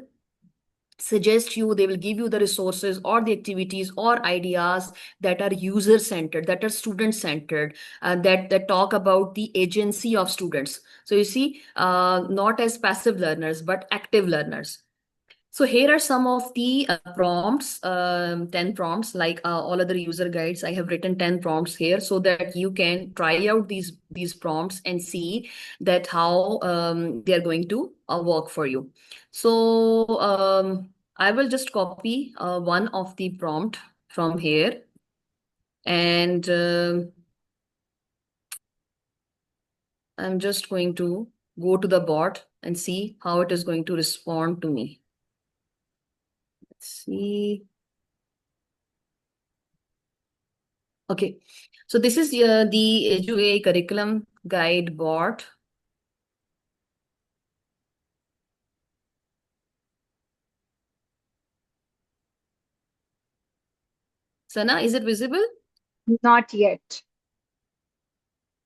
suggest you, they will give you the resources or the activities or ideas that are user centered, that are student centered, that talk about the agency of students. So you see, not as passive learners but active learners. So here are some of the prompts, 10 prompts, like all other user guides. I have written 10 prompts here so that you can try out these prompts and see that how they are going to work for you. So I will just copy one of the prompt from here, and I'm just going to go to the bot and see how it is going to respond to me. Let's see. Okay, so this is the EduA curriculum guide bot. Sana, is it visible Not yet.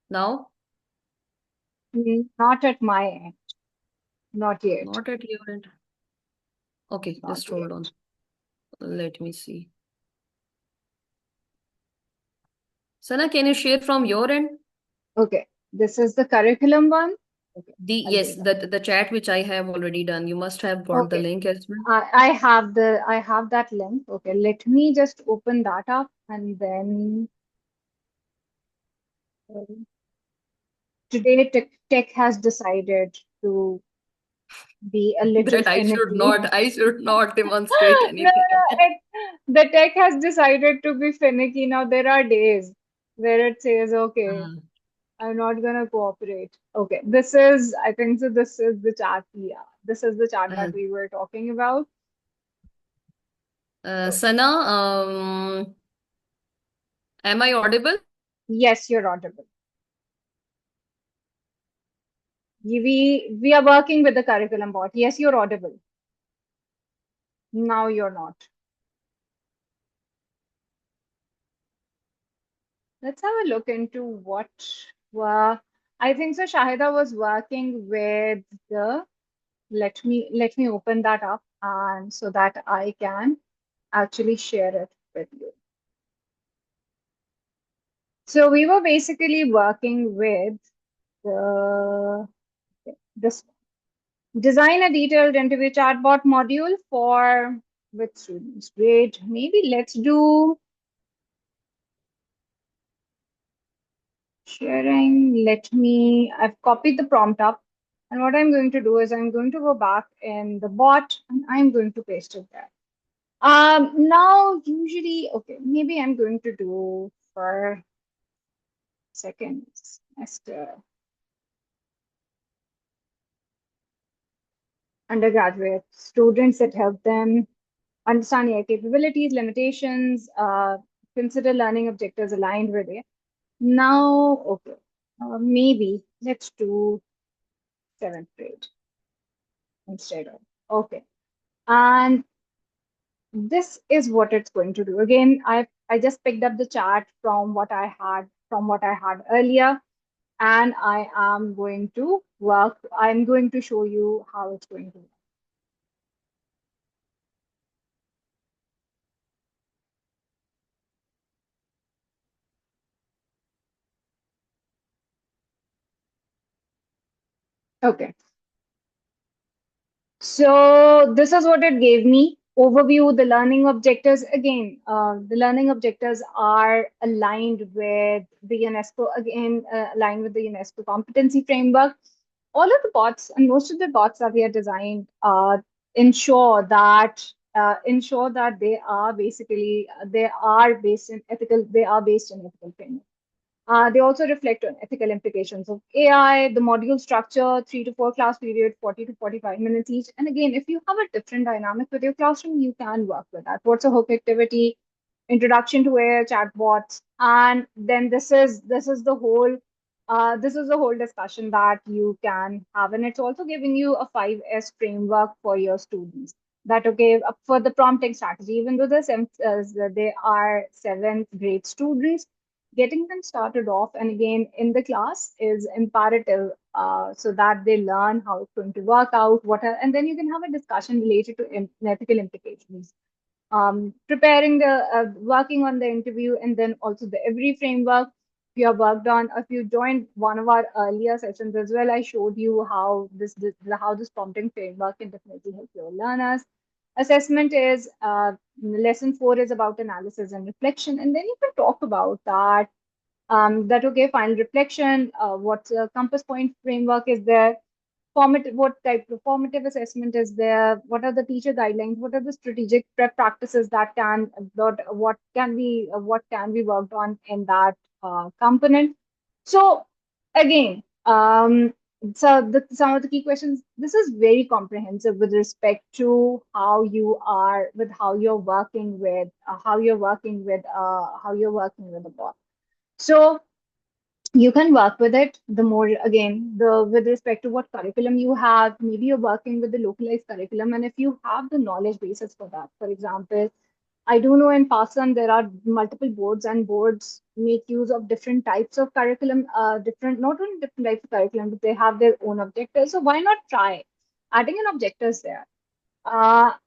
now? Not at my end. Not yet. Not at your end. Okay, Not just hold on. yet. Let me see. Sana, can you share from your end? Okay. This is the curriculum one. Okay. The I'll do yes, that. the chat which I have already done. You must have got the Okay. link as well. I have that link. Okay. Let me just open that up and then today tech has decided to be a little That finicky. I should not demonstrate No, anything. the tech has decided to be finicky. Now there are days where it says, okay, Uh, I'm not gonna cooperate. Okay, this is, I think so. This is the chat. Yeah, this is the chat uh, that we were talking about. Okay. Sana, am I audible? Yes, you're audible. We are working with the curriculum bot. Yes, you're audible. Now you're not. Let's have a look into what uh, I think so. Shahida was working with the. Let me open that up and so that I can actually share it with you. So we were basically working with the this design a detailed interview chatbot module for with students. Great. Maybe let's do sharing. I've copied the prompt up. And what I'm going to do is I'm going to go back in the bot and I'm going to paste it there. Now usually, okay, maybe I'm going to do for second semester undergraduate students that help them understand their capabilities, limitations, consider learning objectives aligned with it. Now, okay, maybe let's do seventh grade instead of, okay. And this is what it's going to do. Again, I just picked up the chat from what I had earlier, and I'm going to show you how it's going to work. Okay. So this is what it gave me. Overview, the learning objectives. Again, the learning objectives are aligned with the UNESCO competency framework. All of the bots and most of the bots that we are designed ensure that they are based in ethical framework. They also reflect on ethical implications of AI, the module structure, 3 to 4 class period, 40 to 45 minutes each. And again, if you have a different dynamic with your classroom, you can work with that. What's a hook activity? Introduction to AI chatbots, and then this is the whole discussion that you can have, and it's also giving you a 5S framework for your students. That okay for the prompting strategy, even though they are seventh grade students, getting them started off and again in the class is imperative, so that they learn how it's going to work out, and then you can have a discussion related to ethical implications, preparing working on the interview, and then also the every framework you have worked on. If you joined one of our earlier sessions as well, I showed you how this prompting framework can definitely help your learners. Assessment is lesson 4 is about analysis and reflection, and then you can talk about that okay, final reflection, what compass point framework is there, what type of formative assessment is there, what are the teacher guidelines, what are the strategic prep practices what can be worked on in that component. So again, some of the key questions, this is very comprehensive with respect to how you're working with the bot. So you can work with it. The more again the with respect to what curriculum you have, maybe you're working with the localized curriculum, and if you have the knowledge basis for that. For example, I do know in Pakistan there are multiple boards, and boards make use of different types of curriculum, different not only different types of curriculum, but they have their own objectives. So why not try adding an objectives there,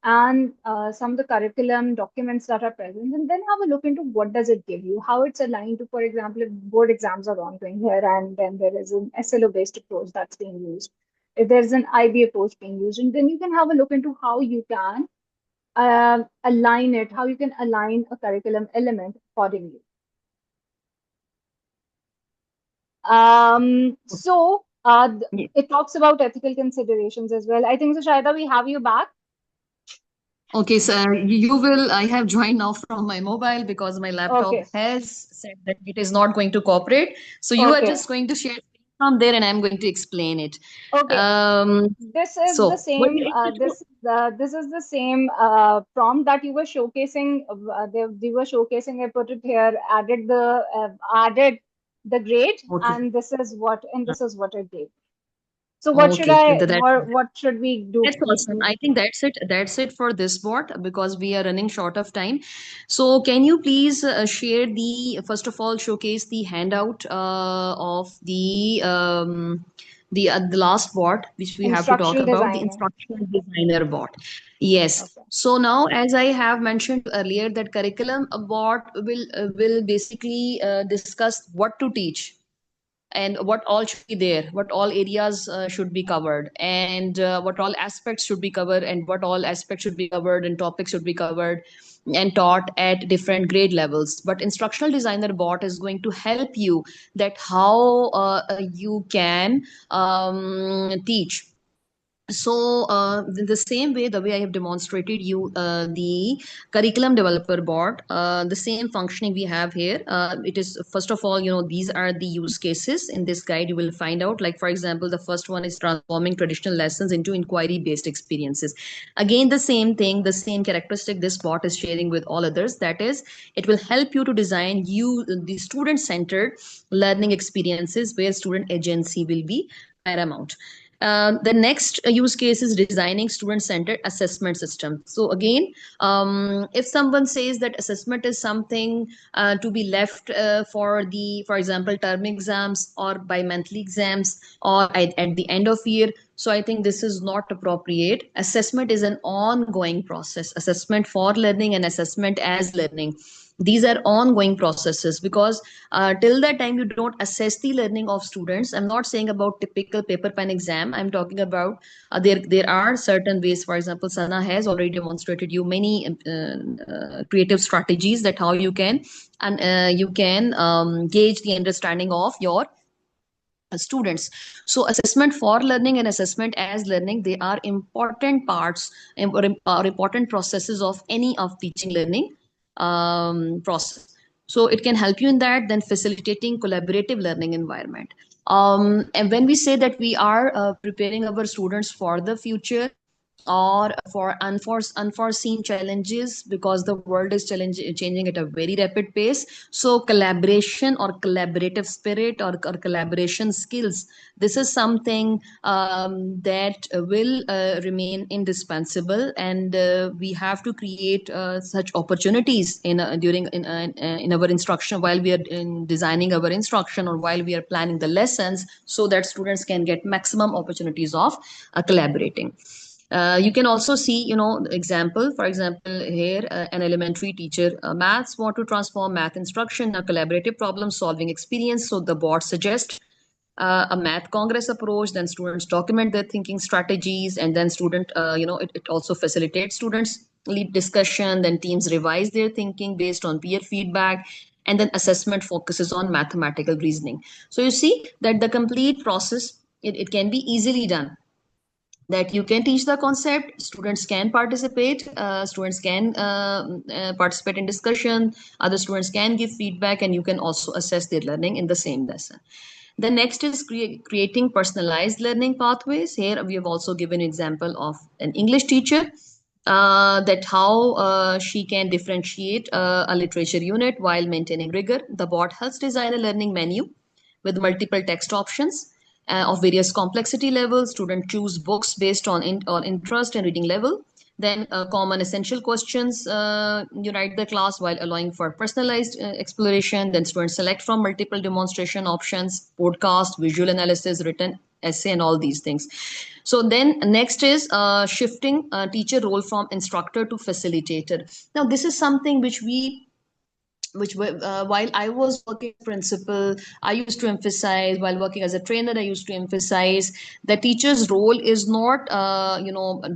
and some of the curriculum documents that are present, and then have a look into what does it give you, how it's aligned to, for example, if board exams are ongoing here, and then there is an SLO-based approach that's being used, if there's an IB approach being used, and then you can have a look into how you can how you can align a curriculum element accordingly. It talks about ethical considerations as well. I think so, Shahida, we have you back. Okay, so you will. I have joined now from my mobile because my laptop Okay. has said that it is not going to cooperate. So you are Okay. just going to share from there, and I'm going to explain it. Okay. Um, This is the so what same. is it? This is the same prompt that you were showcasing. They were showcasing. I put it here. Added the grade, Okay. and this is what it gave. So Okay. what should we do? That's awesome. I think that's it. That's it for this bot because we are running short of time. So, can you please share first of all, showcase the handout of the last bot which we have to talk Instructional about, the designer. instructional designer bot. Yes. Okay. So now, as I have mentioned earlier, that curriculum bot will basically discuss what to teach and what all should be there, what all areas should be covered, and what all aspects should be covered, and what all aspects should be covered, and topics should be covered and taught at different grade levels. But instructional designer bot is going to help you that how you can teach. So the same way, the way I have demonstrated you the curriculum developer bot, the same functioning we have here. It is, first of all, these are the use cases in this guide. You will find out, like for example, the first one is transforming traditional lessons into inquiry based experiences. Again, the same thing, the same characteristic this bot is sharing with all others, that is, it will help you to design the student centered learning experiences where student agency will be paramount. The next use case is designing student-centered assessment system. So again, if someone says that assessment is something to be left for example, term exams or bi-monthly exams or at the end of year, so I think this is not appropriate. Assessment is an ongoing process. Assessment for learning and assessment as learning. These are ongoing processes because till that time you don't assess the learning of students. I'm not saying about typical paper pen exam. I'm talking about there are certain ways. For example, Sana has already demonstrated you many creative strategies that how you can and you can gauge the understanding of your students. So assessment for learning and assessment as learning, they are important parts or important processes of any of teaching learning process. So it can help you in that. Then facilitating collaborative learning environment, and when we say that we are preparing our students for the future or for unforeseen challenges, because the world is changing at a very rapid pace. So collaboration or collaborative spirit or collaboration skills, this is something that will remain indispensable, and we have to create such opportunities in our instruction, while we are designing our instruction or while we are planning the lessons, so that students can get maximum opportunities of collaborating. You can also see, example, for example, here, an elementary teacher, maths want to transform math instruction, a collaborative problem solving experience. So the board suggests a math congress approach, then students document their thinking strategies, and then it also facilitates students lead discussion, then teams revise their thinking based on peer feedback, and then assessment focuses on mathematical reasoning. So you see that the complete process, it can be easily done, that you can teach the concept, students can participate, students can participate in discussion, other students can give feedback, and you can also assess their learning in the same lesson. The next is creating personalized learning pathways. Here we have also given example of an English teacher, that how she can differentiate a literature unit while maintaining rigor. The bot helps design a learning menu with multiple text options of various complexity levels. Students choose books based on interest and reading level. Then common essential questions unite the class while allowing for personalized exploration. Then students select from multiple demonstration options, podcast, visual analysis, written essay, and all these things. So then next is shifting teacher role from instructor to facilitator. Now this is something which while I was working as principal, I used to emphasize. While working as a trainer, I used to emphasize that teacher's role is not,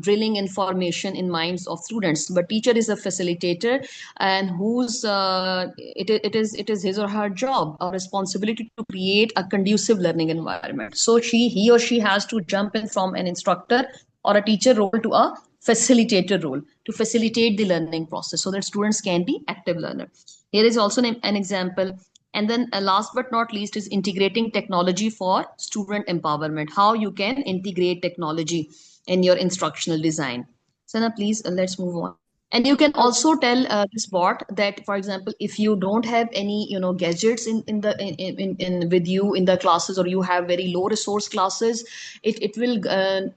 drilling information in minds of students, but teacher is a facilitator, and whose it is his or her job or responsibility to create a conducive learning environment. So he or she has to jump in from an instructor or a teacher role to a facilitator role to facilitate the learning process so that students can be active learners. Here is also an example. And then last but not least is integrating technology for student empowerment. How you can integrate technology in your instructional design. Sana, please, let's move on. And you can Okay. also tell this bot that, for example, if you don't have any, gadgets in with you in the classes, or you have very low resource classes, it will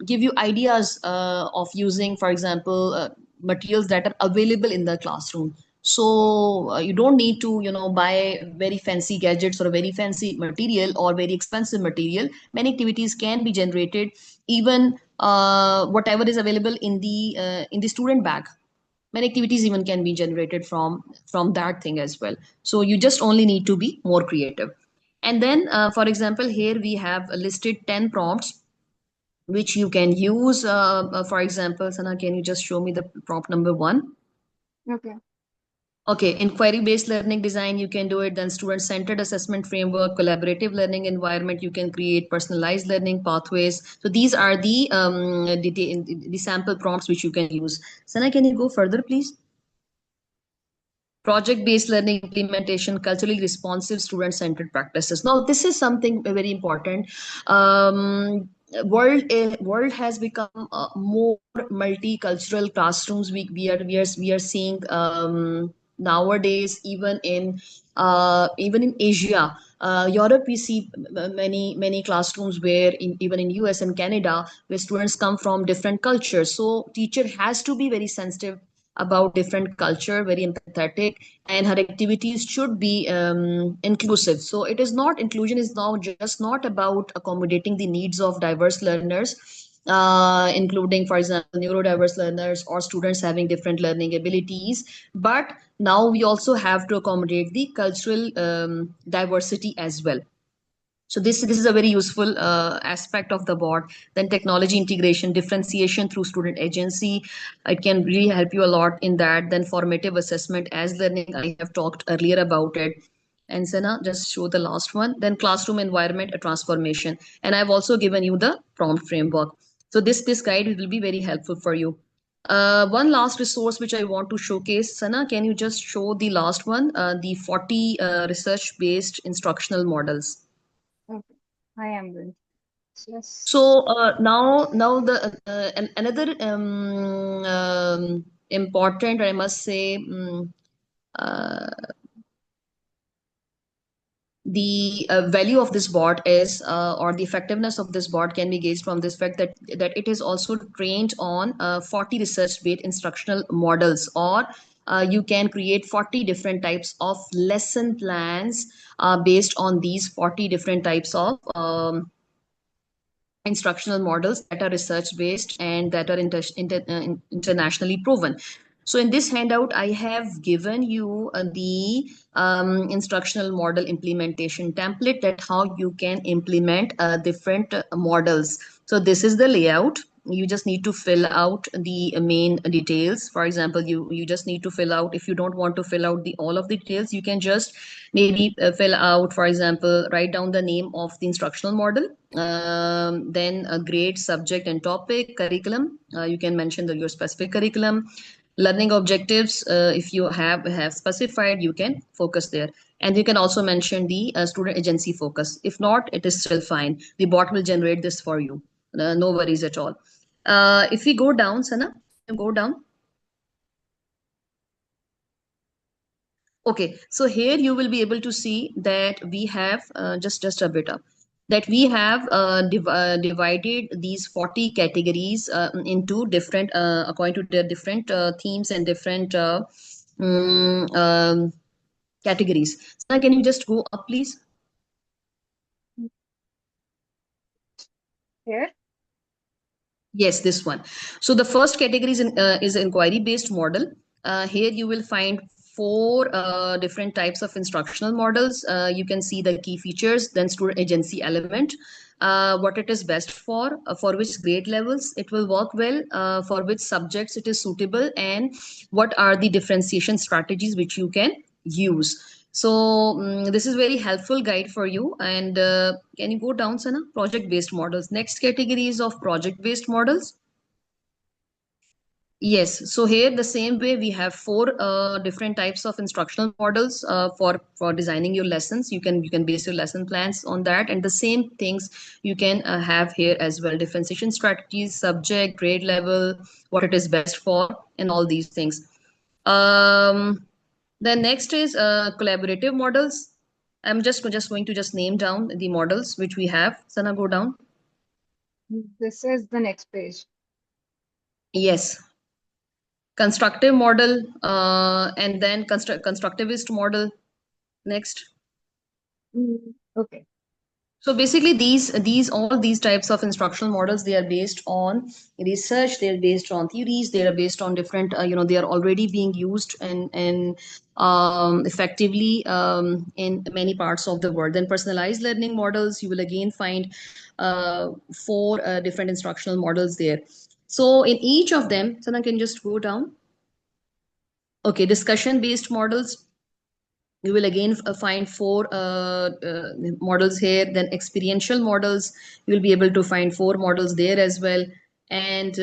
give you ideas of using, for example, materials that are available in the classroom. So you don't need to, buy very fancy gadgets or a very fancy material or very expensive material. Many activities can be generated, even whatever is available in the student bag. Many activities even can be generated from that thing as well. So you just only need to be more creative. And then for example, here we have listed 10 prompts which you can use. For example, Sana, can you just show me the prompt number one? Okay. Okay, inquiry based learning design, you can do it. Then student centered assessment framework, collaborative learning environment, you can create personalized learning pathways. So these are the sample prompts which you can use. Sana, can you go further, please? Project-based learning implementation, culturally responsive student-centered practices. Now, this is something very important. World has become more multicultural classrooms. We are seeing nowadays, even in Asia. Europe, we see many classrooms where even in US and Canada, where students come from different cultures. So teacher has to be very sensitive about different culture, very empathetic, and her activities should be inclusive. So it is not, inclusion is now just not about accommodating the needs of diverse learners, including, for example, neurodiverse learners or students having different learning abilities. But now we also have to accommodate the cultural diversity as well. So this is a very useful aspect of the bot. Then technology integration, differentiation through student agency, it can really help you a lot in that. Then formative assessment as learning, I have talked earlier about it. And Sana, just show the last one. Then classroom environment transformation, and I've also given you the prompt framework. So this guide will be very helpful for you. One last resource which I want to showcase, Sana, can you just show the last one, the 40 research-based instructional models? Okay, I am going to So just. now the another important, I must say, uh, the value of this bot is, or the effectiveness of this bot can be gauged from this fact that it is also trained on 40 research-based instructional models, or you can create 40 different types of lesson plans based on these 40 different types of instructional models that are research based and that are internationally proven. So in this handout, I have given you the instructional model implementation template, that how you can implement different models. So this is the layout. You just need to fill out the main details. For example, you just need to fill out, if you don't want to fill out the all of the details, you can just maybe fill out, for example, write down the name of the instructional model, then a grade, subject and topic, curriculum. You can mention your specific curriculum, learning objectives. If you have specified, you can focus there. And you can also mention the student agency focus. If not, it is still fine. The bot will generate this for you. No worries at all. If we go down, Sana, can you go down? Okay, so here you will be able to see that we have just a bit up, that we have divided these 40 categories into different, according to the different themes and different categories. So can you just go up, please? Here. Yes, this one. So the first category is inquiry-based model. Here you will find four different types of instructional models. You can see the key features, then student agency element, what it is best for which grade levels it will work well, for which subjects it is suitable, and what are the differentiation strategies which you can use. So this is very helpful guide for you. And can you go down, Sana? Project-based models. Next category is of project-based models. Yes, so here the same way we have four different types of instructional models for designing your lessons. You can base your lesson plans on that, and the same things you can have here as well. Differentiation strategies, subject, grade level, what it is best for, and all these things. Um, the next is collaborative models. I'm just going to just name down the models which we have. Sana, go down. This is the next page. Yes, constructive model, and then constructivist model. Next. Okay. So basically, these all these types of instructional models, they are based on research, they are based on theories, they are based on different, they are already being used and effectively in many parts of the world. Then personalized learning models, you will again find four different instructional models there. So in each of them, Sana can just go down. Okay, discussion based models, you will again find four models here. Then experiential models, you will be able to find four models there as well, and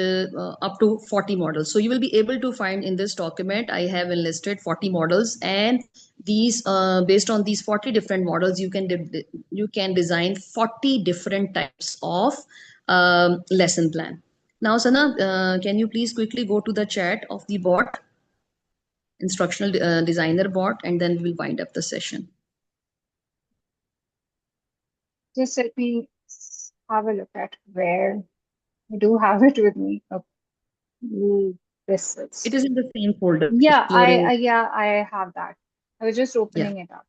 up to 40 models. So you will be able to find in this document, I have enlisted 40 models, and these based on these 40 different models, you can design 40 different types of lesson plan. Now, Sana, can you please quickly go to the chat of the bot, instructional designer bot, and then we'll wind up the session. Just let me have a look at where I do have it with me. Okay. This It is. is in the same folder, Yeah, exploring. I have that. I was just Yeah. opening it up.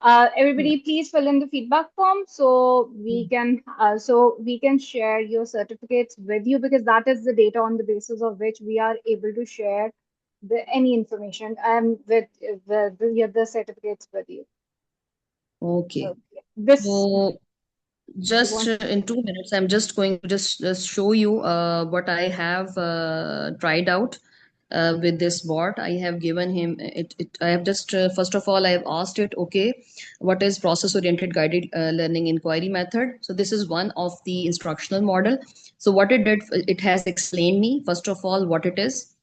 Yeah. Everybody, please fill in the feedback form so we can share your certificates with you, because that is the data on the basis of which we are able to share any information with the certificates with you. Okay. Okay. This So you just want in 2 minutes, I'm just going to just show you what I have tried out with this bot. I have given him it. I have just first of all I have asked it, okay, what is process oriented guided learning inquiry method? So this is one of the instructional model. So what it did, it has explained me first of all what it is.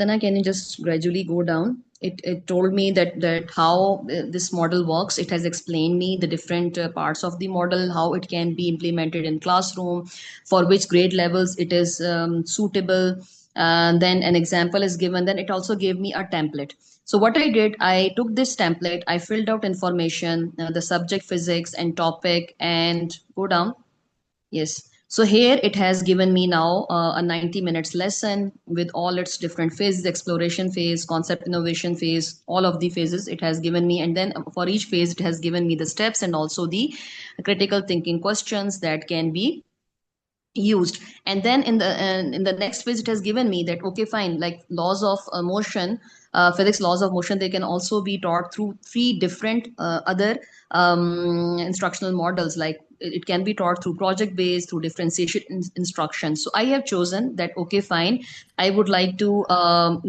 Sana, can you just gradually go down? It told me that how this model works. It has explained me the different parts of the model, how it can be implemented in classroom, for which grade levels it is suitable. Then an example is given. Then it also gave me a template. So what I did, I took this template, I filled out information, the subject physics and topic, and go down. Yes. So here it has given me now a 90 minutes lesson with all its different phases, exploration phase, concept innovation phase, all of the phases it has given me. And then for each phase, it has given me the steps and also the critical thinking questions that can be used. And then in the next phase it has given me that, okay, fine, like laws of motion, physics laws of motion, they can also be taught through three different other instructional models. Like it can be taught through project based, through differentiation instruction. So I have chosen that, okay, fine, I would like to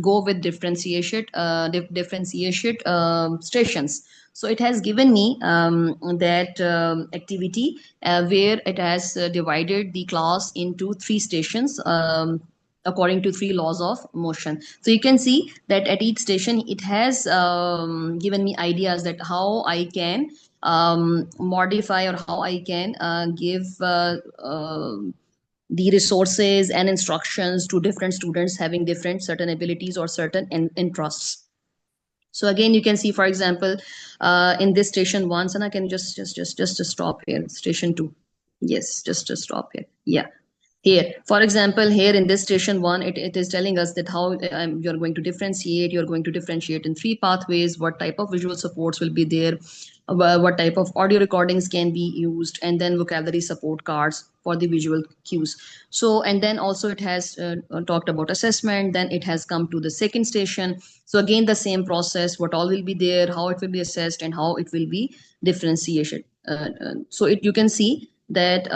go with differentiate stations. So it has given me that activity where it has divided the class into three stations according to three laws of motion. So you can see that at each station it has given me ideas that how I can modify or how I can give the resources and instructions to different students having different certain abilities or certain interests. So again, you can see, for example, in this station one, Sana, can you just stop here? Station two. Yes, just to stop here. Yeah. Here, for example, here in this station one, it is telling us that how you're going to differentiate in three pathways, what type of visual supports will be there, what type of audio recordings can be used, and then vocabulary support cards for the visual cues. So, and then also it has talked about assessment, then it has come to the second station. So again, the same process, what all will be there, how it will be assessed, and how it will be differentiated. So you can see that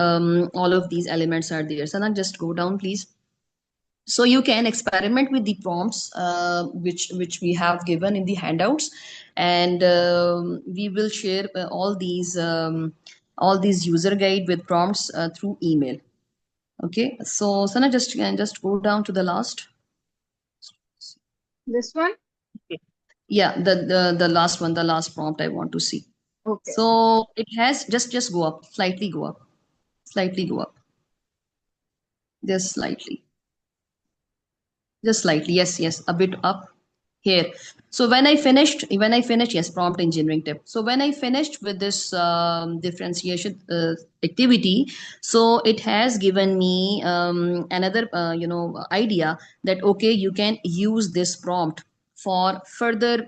all of these elements are there. Sana, just go down, please. So you can experiment with the prompts which we have given in the handouts, and we will share all these user guide with prompts through email. Okay, so Sana, just can just go down to the last. this one? Yeah, the last one, the last prompt I want to see. Okay. So it has just go up, slightly go up, slightly go up, just slightly. Just slightly, yes, yes, a bit up here. So when I finished, yes, prompt engineering tip. So when I finished with this differentiation activity, so it has given me another idea that, okay, you can use this prompt for further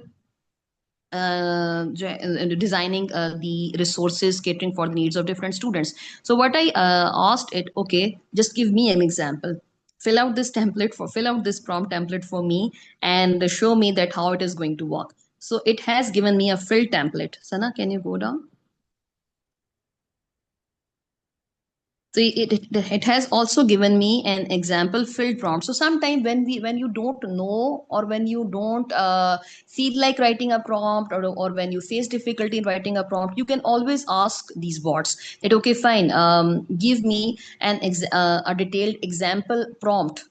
designing the resources catering for the needs of different students. So what I asked it, okay, just give me an example, fill out this prompt template for me and show me that how it is going to work. So it has given me a fill template. Sana, can you go down? So it has also given me an example filled prompt. So sometimes when you don't know, or when you don't feel like writing a prompt, or when you face difficulty in writing a prompt, you can always ask these bots that, okay, fine, give me a detailed example prompt,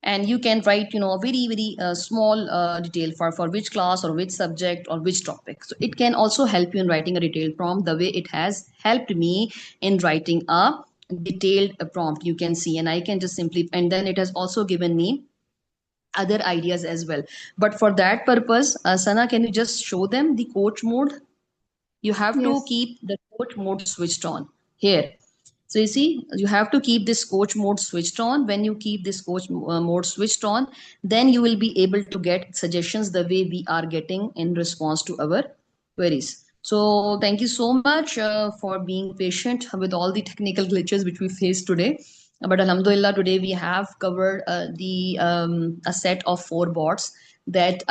and you can write, a very small detail for which class or which subject or which topic. So it can also help you in writing a detailed prompt the way it has helped me in writing a detailed prompt, you can see. And I can just simply, and then it has also given me other ideas as well. But for that purpose, Sana, can you just show them the coach mode? you have to Yes. keep the coach mode switched on here. So you see, you have to keep this coach mode switched on. When you keep this coach mode switched on, then you will be able to get suggestions the way we are getting in response to our queries. So thank you so much for being patient with all the technical glitches which we faced today. But Alhamdulillah, today we have covered the a set of 4 bots that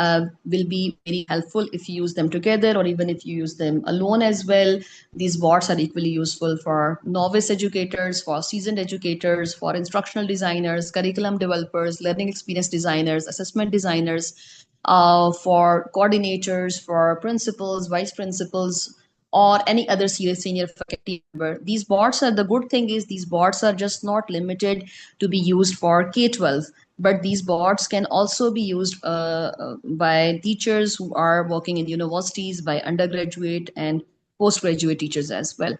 will be very helpful if you use them together or even if you use them alone as well. These bots are equally useful for novice educators, for seasoned educators, for instructional designers, curriculum developers, learning experience designers, assessment designers, for coordinators, for principals, vice principals, or any other senior faculty member. These bots are, the good thing is these bots are just not limited to be used for K-12, but these bots can also be used by teachers who are working in universities, by undergraduate and postgraduate teachers as well.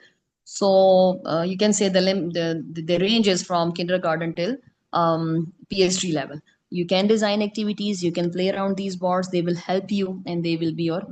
So you can say the range is from kindergarten till PhD level. You can design activities, you can play around these boards, they will help you and they will be your